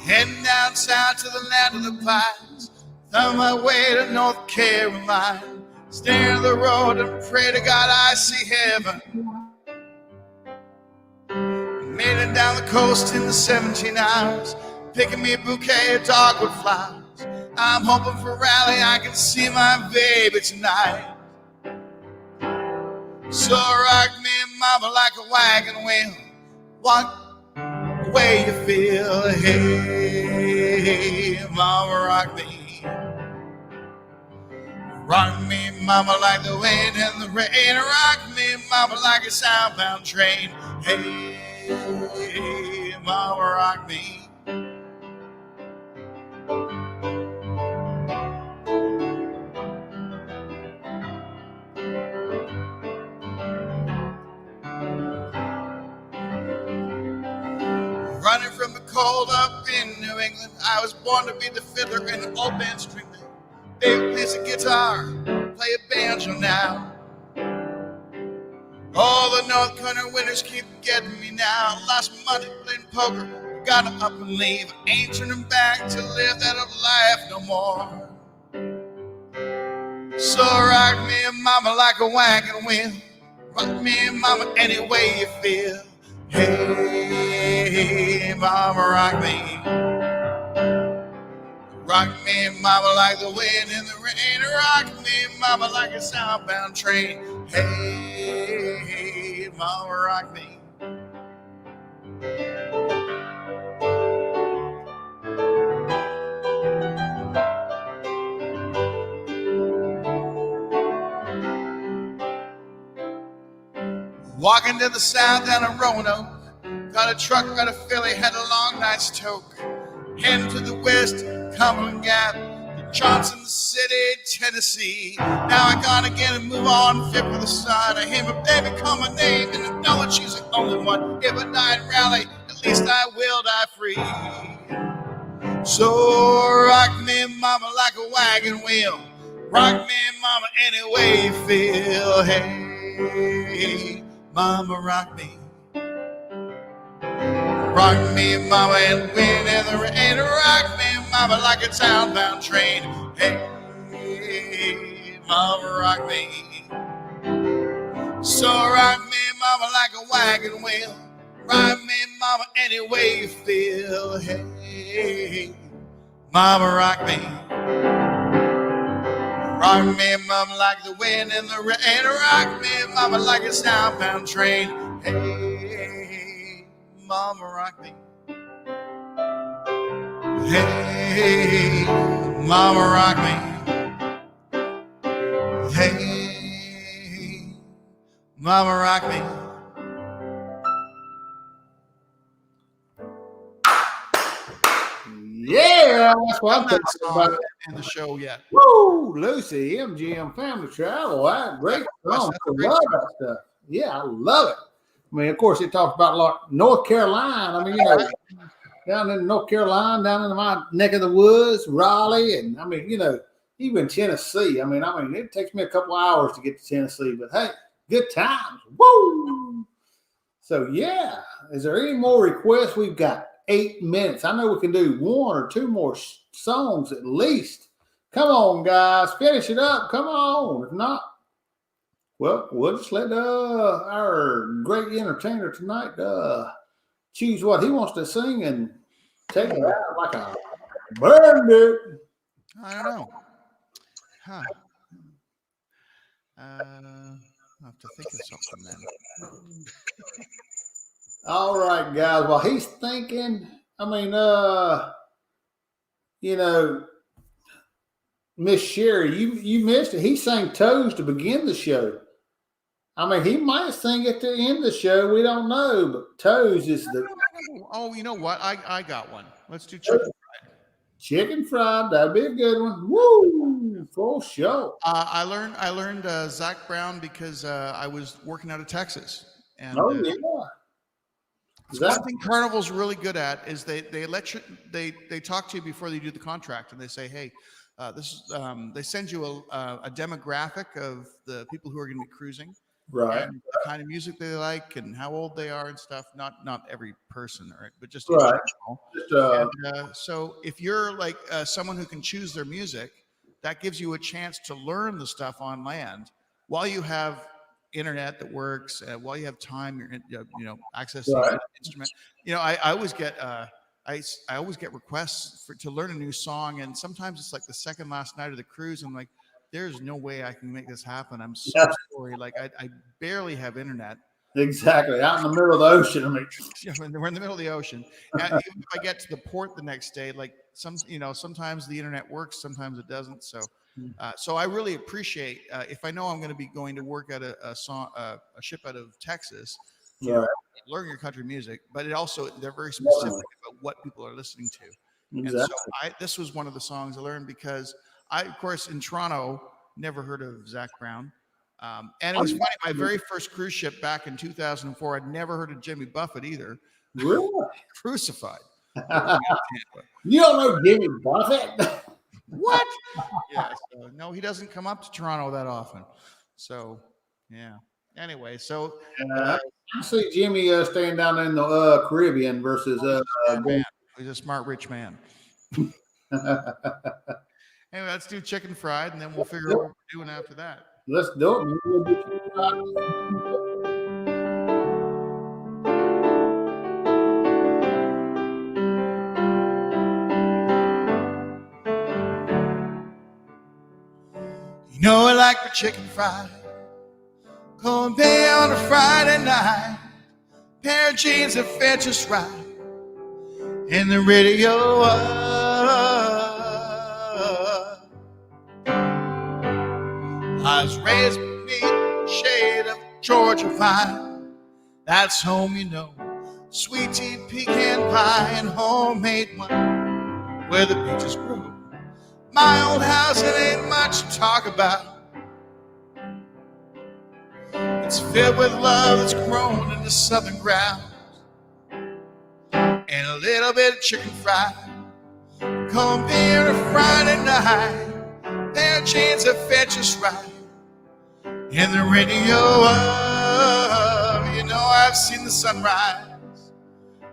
Heading down south to the land of the pines, on my way to North Carolina. Stare at the road and pray to God I see heaven. Made it down the coast in the 17 hours, picking me a bouquet of dogwood flowers. I'm hoping for rally I can see my baby tonight. So rock me, mama, like a wagon wheel. Walk the way you feel. Hey, mama, rock me. Rock me, mama, like the wind and the rain. Rock me, mama, like a southbound train. Hey, mama, rock me. Running from the cold up in New England, I was born to be the fiddler in an old band string band. Baby plays a guitar, play a banjo now. All the North Country winters keep getting me now. Last Monday playing poker, got up and leave. Ain't turning back to live that old life no more. So rock me, mama, like a wagon wheel. Rock me, mama, any way you feel. Hey, mama, rock me. Rock me, mama, like the wind in the rain. Rock me, mama, like a southbound train. Hey, mama, rock me. Walking to the south down in Roanoke. Got a truck, got a Philly, had a long night's toke. Heading to the west, Cumberland Gap, the Johnson City, Tennessee. Now I gotta get and move on, fit for the sun. I hear my baby call my name, and I know that she's the only one. If I die in rally, at least I will die free. So rock me, mama, like a wagon wheel. Rock me, mama, any way you feel. Hey, mama, rock me. Rock me, mama, and wind and the rain. Rock me, mama, like a townbound train. Hey, mama, rock me. So rock me, mama, like a wagon wheel. Rock me, mama, any way you feel. Hey, mama, rock me. Rock me, mama, like the wind and the rain. Rock me, mama, like a southbound train. Hey, mama, rock me. Hey, mama, rock me. Hey, mama, rock me. Yeah, that's what I'm talking about. In the show yet. Woo, Lucy, MGM Family Travel. Wow, great song. That's I a great love that stuff. Yeah, I love it. I mean, of course, it talks about like North Carolina. I mean, you know, down in North Carolina, down in my neck of the woods, Raleigh, and I mean, you know, even Tennessee. I mean, it takes me a couple hours to get to Tennessee, but hey, good times. Woo! So yeah, is there any more requests? We've got 8 minutes. I know we can do 1 or 2 more songs at least. Come on, guys, finish it up. Come on. If not, well, we'll just let our great entertainer tonight choose what he wants to sing and take it out like a bandit. I don't know. Huh. I'll have to think of something then. All right, guys. While he's thinking, I mean, you know, Miss Sherry, you missed it. He sang Toes to begin the show. I mean, he might sing at the end of the show. We don't know, but Toes is the. Oh, you know what? I got one. Let's do chicken fried. Chicken fried. That'd be a good one. Woo! Full show. I learned Zach Brown because I was working out of Texas, and Yeah. one thing Carnival's really good at is they let you they talk to you before they do the contract, and they say, hey, they send you a demographic of the people who are going to be cruising. Right. And the kind of music they like and how old they are and stuff. Not every person, right? But just right. in general. So if you're like someone who can choose their music, that gives you a chance to learn the stuff on land while you have internet that works, while you have time, access to the instrument. You know, I always get I always get requests to learn a new song, and sometimes it's like the second last night of the cruise. I'm like, there's no way I can make this happen. I'm so sorry. Like I barely have internet. Exactly. Out in the middle of the ocean. I mean, we're in the middle of the ocean. And even if I get to the port the next day, like sometimes the internet works, sometimes it doesn't. So, so I really appreciate if I know I'm going to be going to work at a ship out of Texas. Learn your country music, but they're very specific about what people are listening to. Exactly. And so this was one of the songs I learned because I, of course, in Toronto, never heard of Zach Brown. And it was funny, my very first cruise ship back in 2004, I'd never heard of Jimmy Buffett either. Really? Crucified. You don't know Jimmy Buffett? What? Yeah. So, no, he doesn't come up to Toronto that often. So, yeah. Anyway, so I see Jimmy staying down in the Caribbean versus man. He's a smart rich man. Anyway, let's do chicken fried, and then we'll figure out what we're doing after that. Let's do it. You know I like the chicken fried. Cold day on a Friday night. Pair of jeans that fit just right. And the radio I was raised beneath the shade of Georgia vine. That's home, you know. Sweet tea, pecan pie, and homemade wine. Where the peaches grow, My old house, it ain't much to talk about. It's filled with love that's grown in the southern ground, and a little bit of chicken fried, cold beer on a Friday night, pair of jeans that fit just right, and the radio up. You know I've seen the sunrise,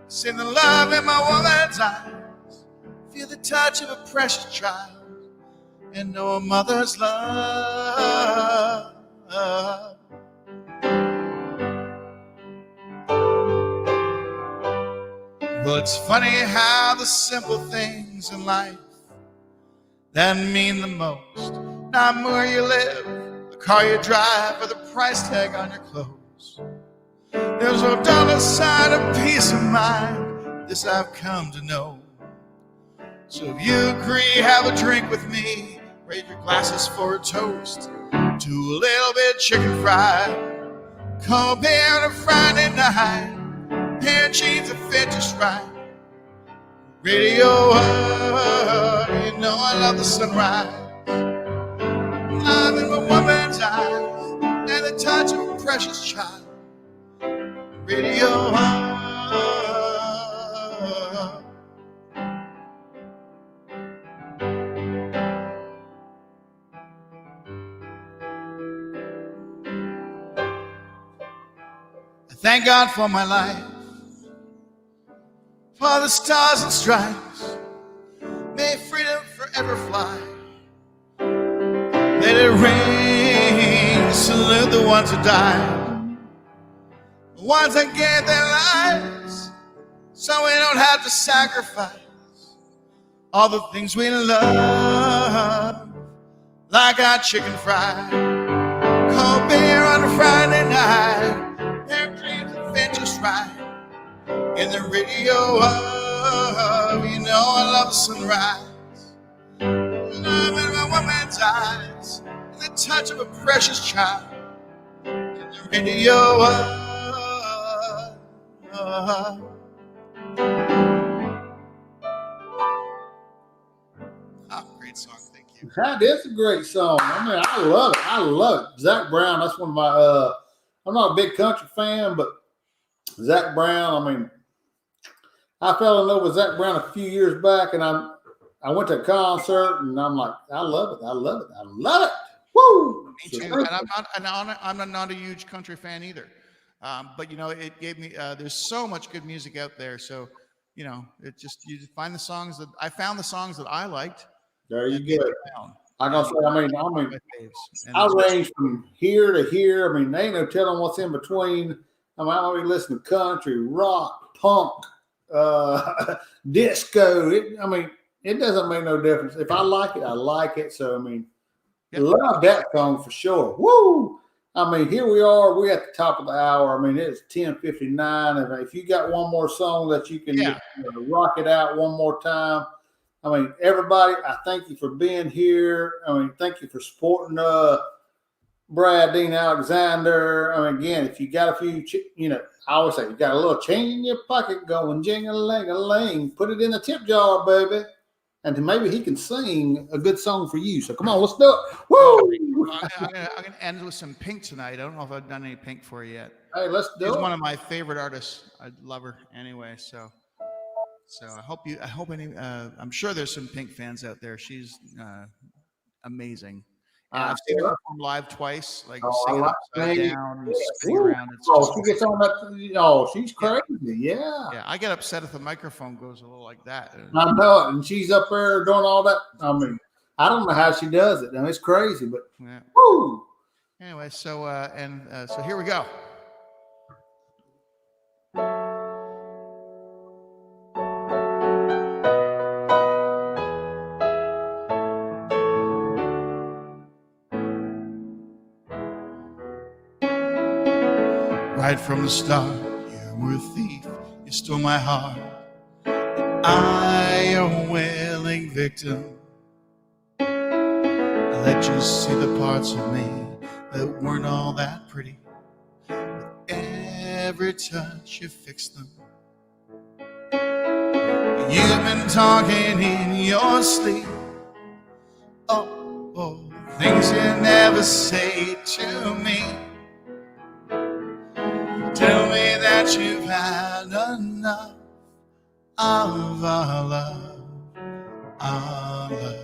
seen the love in my woman's eyes, feel the touch of a precious child, and know a mother's love. Well, it's funny how the simple things in life that mean the most, not where you live, the car you drive, or the price tag on your clothes. There's no dollar sign of peace of mind, this I've come to know. So if you agree, have a drink with me, raise your glasses for a toast to a little bit of chicken fried, cold beer on a Friday night, pair of jeans that fit just right, radio you know I love the sunrise, love in my woman's eyes, and the touch of a precious child, radio I thank God for my life, for the stars and stripes, may freedom forever fly. Let it ring, salute the ones who died, the ones that gave their lives, so we don't have to sacrifice all the things we love, like our chicken fried, cold beer on a Friday night, their dreams that fit just right, in the radio you know I love the sunrise, love in my woman's eyes, and the touch of a precious child, in the radio great song, thank you. That is a great song. I mean, I love it. I love it. Zach Brown, that's one of my, I'm not a big country fan, but Zach Brown, I mean, I fell in love with Zach Brown a few years back, and I went to a concert, and I'm like, I love it. I love it. I love it. Woo! Me too. And I'm not a huge country fan either. But, you know, it gave me, there's so much good music out there. So, you know, it just, you find the songs that, I found the songs that I liked. There you go. I gotta say, I range from here to here. I mean, there ain't no telling what's in between. I mean, I always listen to country, rock, punk, disco. It doesn't make no difference. If I like it, I like it. So, I mean, love that song for sure. Woo! I mean, here we are. We're at the top of the hour. I mean, it's 10:59. And if you got one more song that you can rock it out one more time, I mean, everybody, I thank you for being here. I mean, thank you for supporting Brad Dean Alexander. I mean, again, if you got a few, you know, I always say you got a little change in your pocket going jing-a-ling-a-ling. Put it in the tip jar, baby. And maybe he can sing a good song for you. So come on, let's do it. Woo! I'm gonna end with some Pink tonight. I don't know if I've done any Pink for you yet. Hey, let's do it. She's one of my favorite artists. I love her anyway. So I'm sure there's some Pink fans out there. She's amazing. And I've seen her perform live twice, like singing upside down and spinning around. She gets on that. Oh, she's crazy. Yeah. Yeah, I get upset if the microphone goes a little like that. I know it. And she's up there doing all that. I mean, I don't know how she does it. I mean, it's crazy, but woo. Anyway, so here we go. Right from the start, you were a thief. You stole my heart. I, your willing victim, I let you see the parts of me that weren't all that pretty. With every touch, you fixed them. You've been talking in your sleep Oh, things you never say to me. Tell me that you've had enough of our love, our love.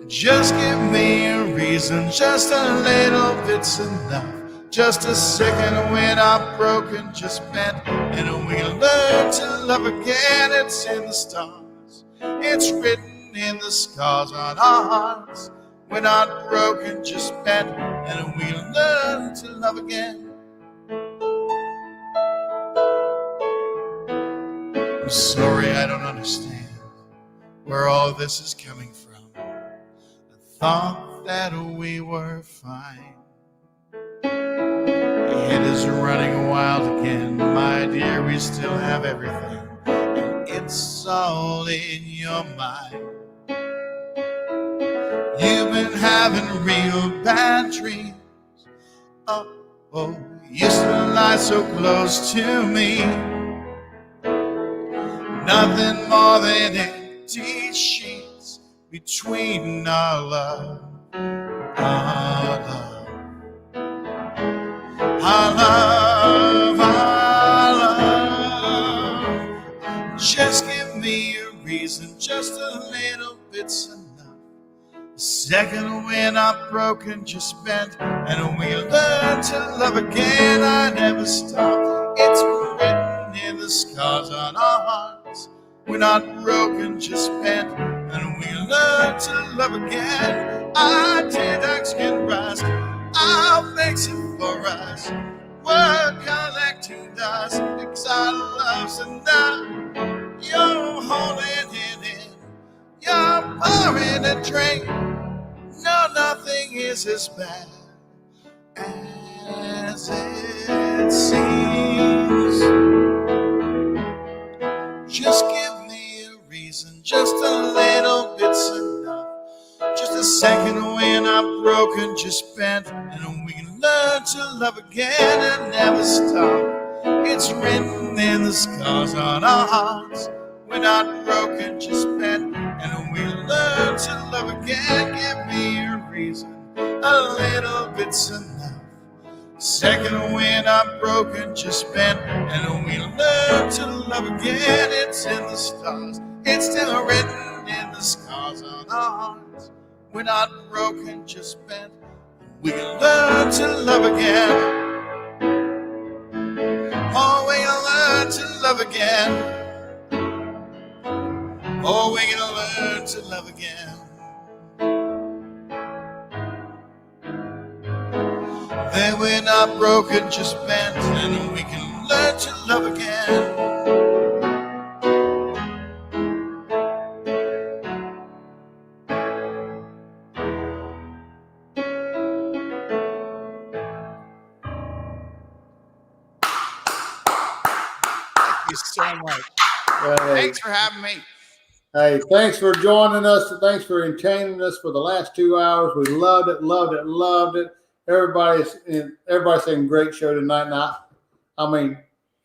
Just give me a reason, just a little bit's enough. Just a second when I'm broken, just bent, and we learn to love again. It's in the stars, it's written in the scars on our hearts. We're not broken, just bent, and we learn to love again. I'm sorry I don't understand where all this is coming from. I thought that we were fine. Head is running wild again, my dear, we still have everything, and it's all in your mind. You've been having real bad dreams. Oh, used to lie so close to me. Nothing more than empty sheets between our love, our love. Our love, our love. Just give me a reason, just a little bit's enough. A second when I'm broken, just bent, and we learn to love again. I never stop. It's written in the scars on our hearts. We're not broken, just bent, and we learn to love again. Our tear ducts can rise. I'll fix it for us. We're collecting dust because our love's enough. You're holding it in. You're pouring a drink. No, nothing is as bad as it seems. Just give me a reason, just a little bit's enough. Just a second when I'm broken, just bent, and we can learn to love again and never stop. It's written in the scars on our hearts. We're not broken, just bent, and we learn to love again. Give me a reason, a little bit's enough. Second when I'm broken, just bent, and we learn to love again. It's in the stars, it's still written in the scars on our hearts. We're not broken, just bent. We can learn to love again. Oh, we can learn to love again. Oh, we can learn to love again. Then we're not broken, just bent, and we can learn to love again. Thank you so much. Thanks for having me. Hey, thanks for joining us. Thanks for entertaining us for the last 2 hours. We loved it, loved it, loved it. Everybody's saying great show tonight. Now, I mean,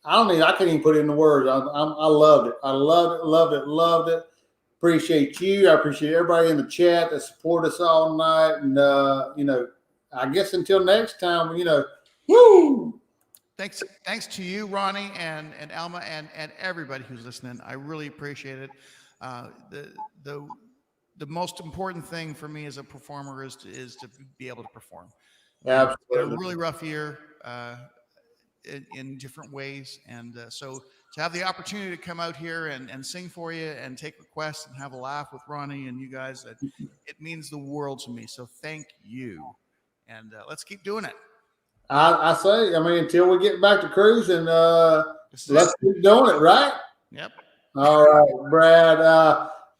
I can't even put it into words. I loved it. I loved it, loved it, loved it. Appreciate you. I appreciate everybody in the chat that support us all night. And I guess until next time, woo! Thanks to you, Ronnie, and Alma, and everybody who's listening. I really appreciate it. The most important thing for me as a performer is to be able to perform. Absolutely. It's been a really rough year in different ways, and so to have the opportunity to come out here and sing for you and take requests and have a laugh with Ronnie and you guys, it means the world to me. So thank you, and let's keep doing it. I say, until we get back to cruising, let's keep doing it, right? Yep. All right, Brad.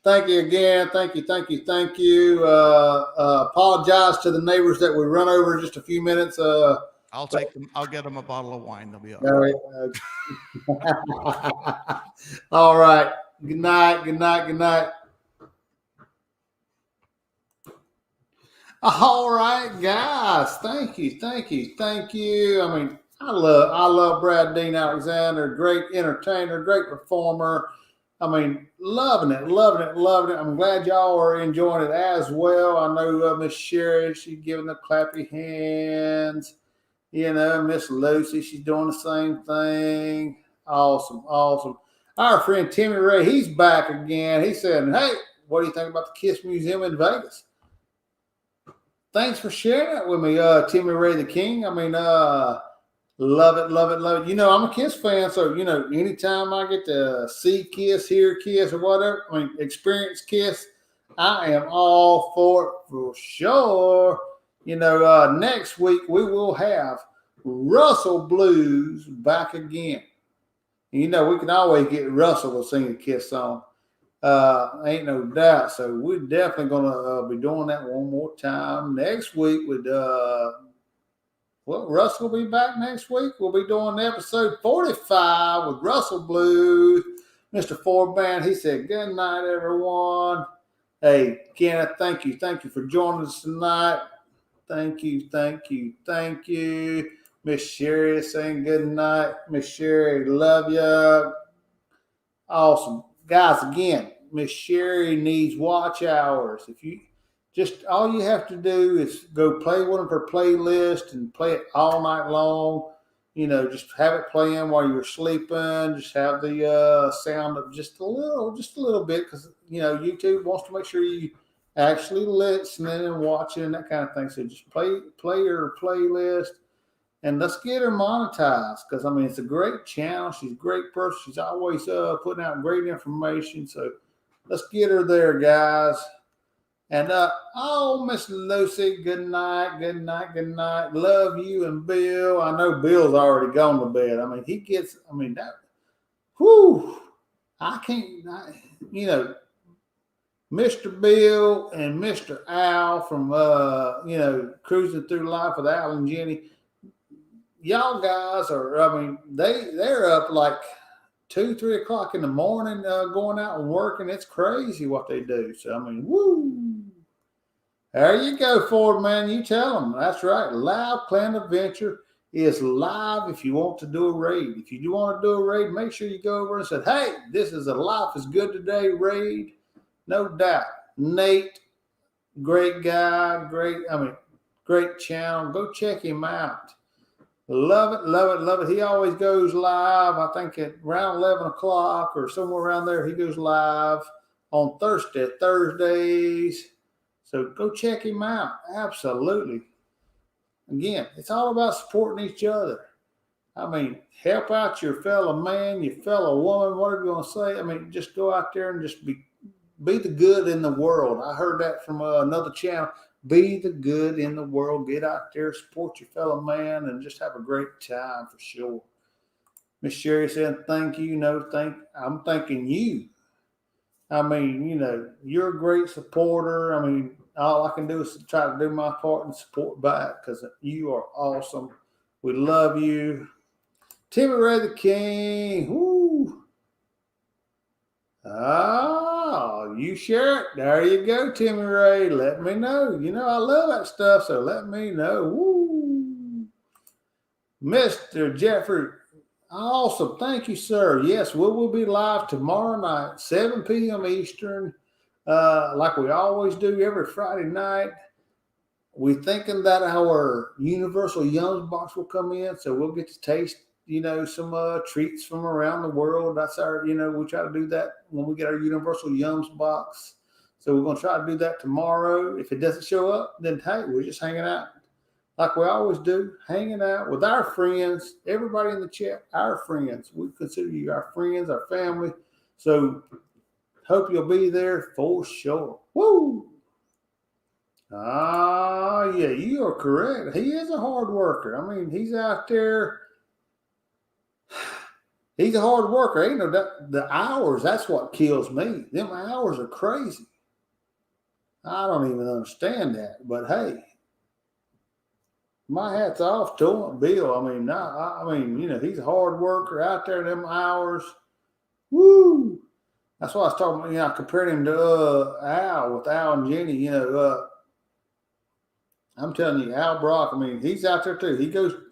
Thank you again. Thank you. Apologize to the neighbors that we run over just a few minutes. I'll take them. I'll get them a bottle of wine. They'll be all right. All right. Good night. All right, guys. Thank you. I love Brad Dean Alexander. Great entertainer, great performer. I mean, loving it, loving it, loving it. I'm glad y'all are enjoying it as well. I know Miss Sherry, she's giving the clappy hands. Miss Lucy, she's doing the same thing. Awesome, awesome. Our friend Timmy Ray, he's back again. He said, "Hey, what do you think about the Kiss Museum in Vegas?" Thanks for sharing that with me, Timmy Ray the King. I mean, love it, love it, love it. I'm a Kiss fan, so anytime I get to see Kiss, hear Kiss, or whatever, experience Kiss, I am all for it for sure. Next week we will have Russell Blues back again. We can always get Russell to sing a Kiss song. Ain't no doubt. So we're definitely gonna be doing that one more time next week with Russell will be back next week. We'll be doing episode 45 with Russell Blues. Mr. Forband, he said, "Good night, everyone." Hey, Kenneth, thank you. Thank you for joining us tonight. Thank you, thank you, thank you. Miss Sherry is saying good night. Miss Sherry, love you. Awesome. Guys, again, Miss Sherry needs watch hours. If you all you have to do is go play one of her playlists and play it all night long. Just have it playing while you're sleeping. Just have the sound of just a little bit, because YouTube wants to make sure you actually listening and watching and that kind of thing. So just play her playlist, and let's get her monetized, because it's a great channel. She's a great person. She's always putting out great information. So let's get her there, guys. And Miss Lucy, good night, good night, good night. Love you and Bill. I know Bill's already gone to bed. He gets. That. Whew. I can't. Mr. Bill and Mr. Al from Cruising Through Life with Al and Jenny. Y'all guys are. They're up like 2-3 o'clock in the morning, going out and working. It's crazy what they do. So woo. There you go, Ford man. You tell them. That's right. Live Clan Adventure is live. If you want to do a raid, if you do want to do a raid, make sure you go over and say, "Hey, this is a Life is Good Today raid." No doubt. Nate, great guy, great channel. Go check him out. Love it, love it, love it. He always goes live, I think at around 11 o'clock or somewhere around there. He goes live on Thursdays. So go check him out. Absolutely. Again, it's all about supporting each other. Help out your fellow man, your fellow woman, whatever you want to say. Just go out there and just be the good in the world. I heard that from another channel. Be the good in the world. Get out there, support your fellow man, and just have a great time for sure. Miss Sherry said, "Thank you." I'm thanking you. You're a great supporter. All I can do is try to do my part and support back, because you are awesome. We love you. Timmy Ray the King. Woo. You share it. There you go, Timmy Ray. Let me know. I love that stuff, so let me know. Woo. Mr. Jeffrey. Awesome. Thank you, sir. Yes, we will be live tomorrow night, 7 p.m. Eastern, like we always do every Friday night. We're thinking that our Universal Yums box will come in, so we'll get to taste, some treats from around the world. That's our, we try to do that when we get our Universal Yums box. So we're going to try to do that tomorrow. If it doesn't show up, then hey, we're just hanging out like we always do, hanging out with our friends, everybody in the chat, our friends. We consider you our friends, our family. So hope you'll be there for sure. Woo! Yeah, you are correct. He is a hard worker. He's out there. He's a hard worker. Ain't no doubt. The hours, that's what kills me. Them hours are crazy. I don't even understand that. But hey, my hat's off to him, Bill. He's a hard worker out there, them hours. Woo! That's why I was talking about, comparing him to Al, with Al and Jenny, I'm telling you, Al Brock, he's out there too.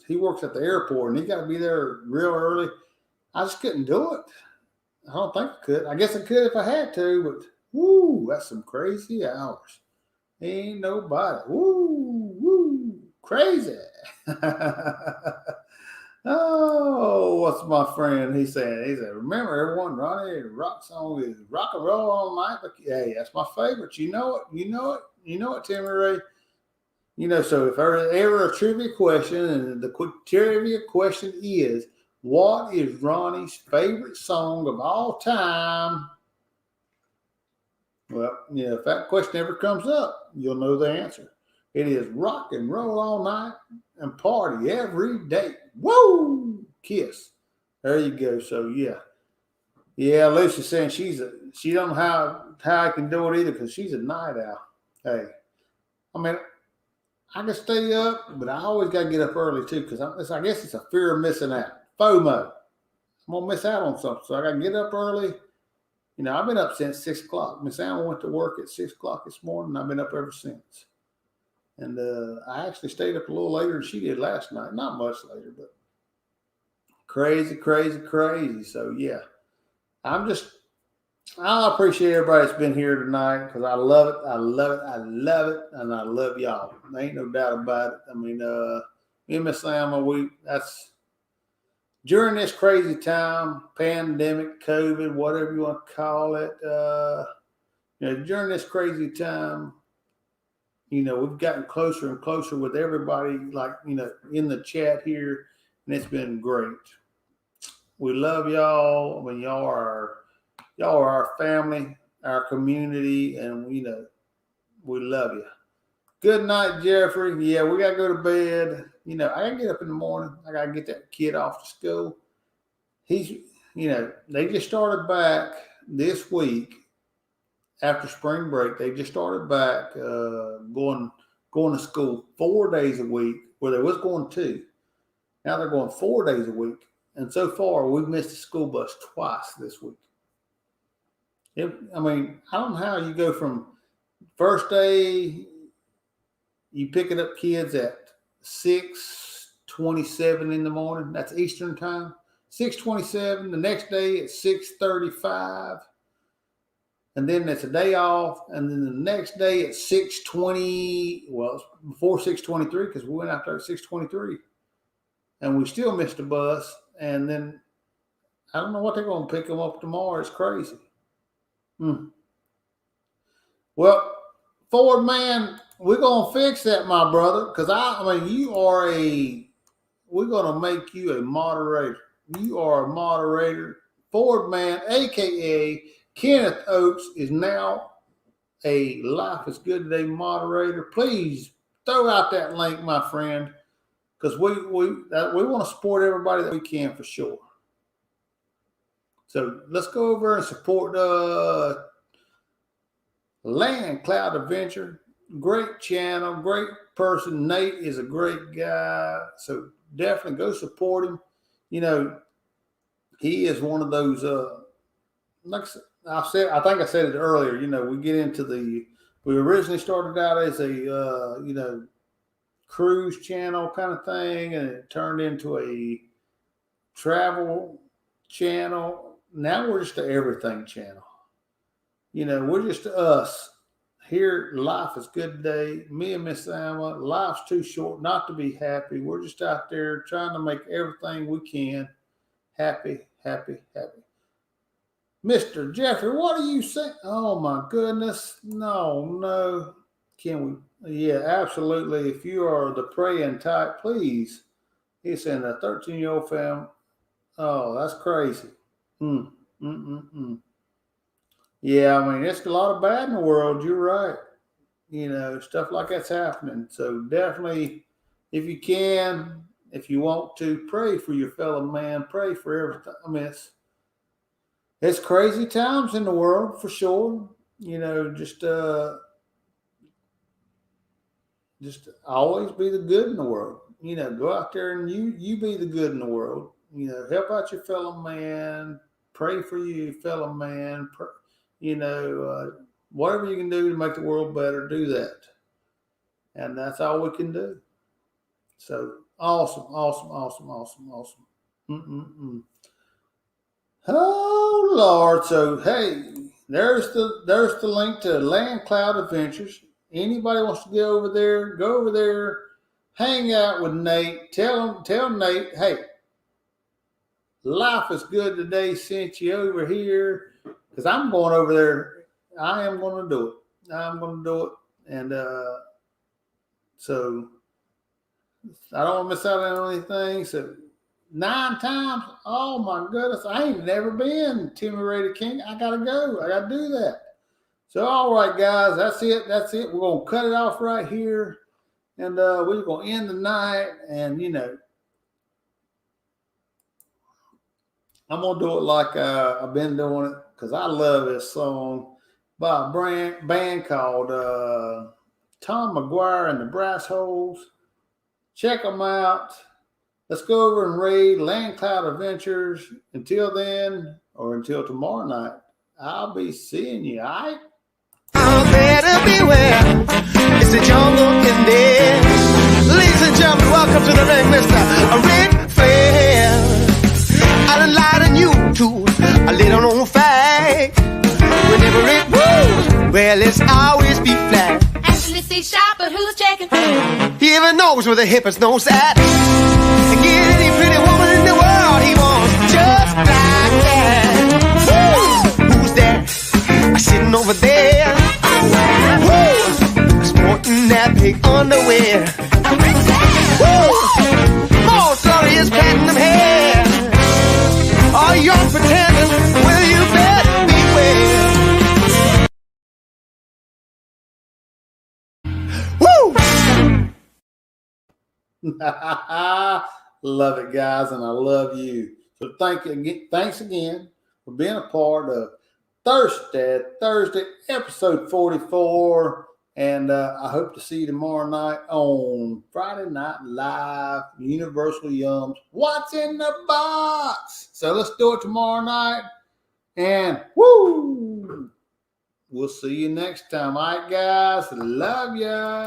He works at the airport, and he got to be there real early. I just couldn't do it. I don't think I could. I guess I could if I had to, but woo, that's some crazy hours. Ain't nobody. Woo, woo, crazy. Oh, what's my friend? He said, remember everyone, Ronnie, rock song is rock and roll all night. But hey, that's my favorite. You know it. You know it. You know it, Timmy Ray. You know, so if ever a trivia question, and the quick trivia question is, what is Ronnie's favorite song of all time? Well, yeah, if that question ever comes up, you'll know the answer. It is rock and roll all night and party every day. Woo! Kiss. There you go. So yeah. Yeah, Lucy's saying she don't know how I can do it either because she's a night owl. Hey, I mean, I can stay up, but I always got to get up early too because I guess it's a fear of missing out. FOMO. I'm going to miss out on something. So I got to get up early. You know, I've been up since 6 o'clock. Miss Allen went to work at 6 o'clock this morning. I've been up ever since. And I actually stayed up a little later than she did last night. Not much later, but crazy, crazy, crazy. So, yeah, I appreciate everybody that's been here tonight because I love it. I love it. I love it. And I love y'all. There ain't no doubt about it. I mean, me and Miss Allen, that's during this crazy time, pandemic, COVID, whatever you want to call it, you know, during this crazy time, you know, we've gotten closer and closer with everybody, like, you know, in the chat here, and it's been great. We love y'all. I mean, y'all are our family, our community, and, you know, we love you. Good night, Jeffrey. Yeah, we got to go to bed. You know, I got to get up in the morning. I got to get that kid off to school. You know, they just started back this week after spring break. They just started back going to school 4 days a week, where they was going 2. Now they're going 4 days a week. And so far, we've missed the school bus twice this week. I mean, I don't know how you go from first day, you picking up kids at 6:27 in the morning. That's Eastern time. 6:27. The next day at 6:35. And then it's a day off. And then the next day at 6:20. Well, it's before 6:23 because we went out there at 6:23. And we still missed the bus. And then I don't know what they're going to pick them up tomorrow. It's crazy. Well, Ford man, we're going to fix that, my brother. Because I mean, we're going to make you a moderator. You are a moderator. Ford man, a.k.a. Kenneth Oates, is now a Life is Good Today moderator. Please throw out that link, my friend, because we want to support everybody that we can for sure. So let's go over and support Land Cloud Adventure. Great channel, great person. Nate is a great guy. So definitely go support him. You know, he is one of those, like I think I said it earlier, you know, we originally started out as a, you know, cruise channel kind of thing, and it turned into a travel channel. Now we're just an everything channel. You know, we're just us. Here, Life is Good Today. Me and Miss Alma, life's too short not to be happy. We're just out there trying to make everything we can happy, happy, happy. Mr. Jeffrey, what are you saying? Oh my goodness. No. Can we? Yeah, absolutely. If you are the praying type, please. He's saying a 13-year-old family. Oh, that's crazy. Yeah, I mean, it's a lot of bad in the world. You're right. You know, stuff like that's happening. So definitely, if you can, if you want to, pray for your fellow man. Pray for everything. I mean, it's crazy times in the world for sure. You know, just always be the good in the world. You know, go out there and you be the good in the world. You know, help out your fellow man. Pray for your fellow man. You know, whatever you can do to make the world better, do that. And that's all we can do. So awesome. Oh Lord! So hey, there's the link to Land Cloud Adventures. Anybody wants to go over there, hang out with Nate. Tell Nate, hey, life is good today. Sent you over here because I'm going over there. I am going to do it. I'm going to do it, and so I don't want to miss out on anything. So 9 times. Oh my goodness. I ain't never been Timmy Raider King. I gotta go. I gotta do that. So all right, guys, that's it. That's it. We're gonna cut it off right here. And we're gonna end the night. And I'm gonna do it like I've been doing it because I love this song by a band called Tom McGuire and the Brass Holes. Check them out. Let's go over and raid Land Cloud Adventures. Until then, or until tomorrow night, I'll be seeing you, all right? Better beware. It's a jungle in there. Ladies and gentlemen, welcome to the ring, Mr. Ric Flair. I done lied on you to a little known fact. Whenever it moves, well, it's always be flat. Actually, see shop, but who's checking? He even knows where the hippest knows at. And get any pretty woman in the world he wants just like that. Woo! Who's there? Sitting over there. Woo! Sporting that big underwear. Woo! Most glorious platinum hair. Are you pretending? Well, you better beware. Woo! Love it, guys, and I love you. So thanks again for being a part of Thursday, episode 44. And I hope to see you tomorrow night on Friday Night Live, Universal Yums. What's in the box? So let's do it tomorrow night. And woo! We'll see you next time. All right, guys. Love ya.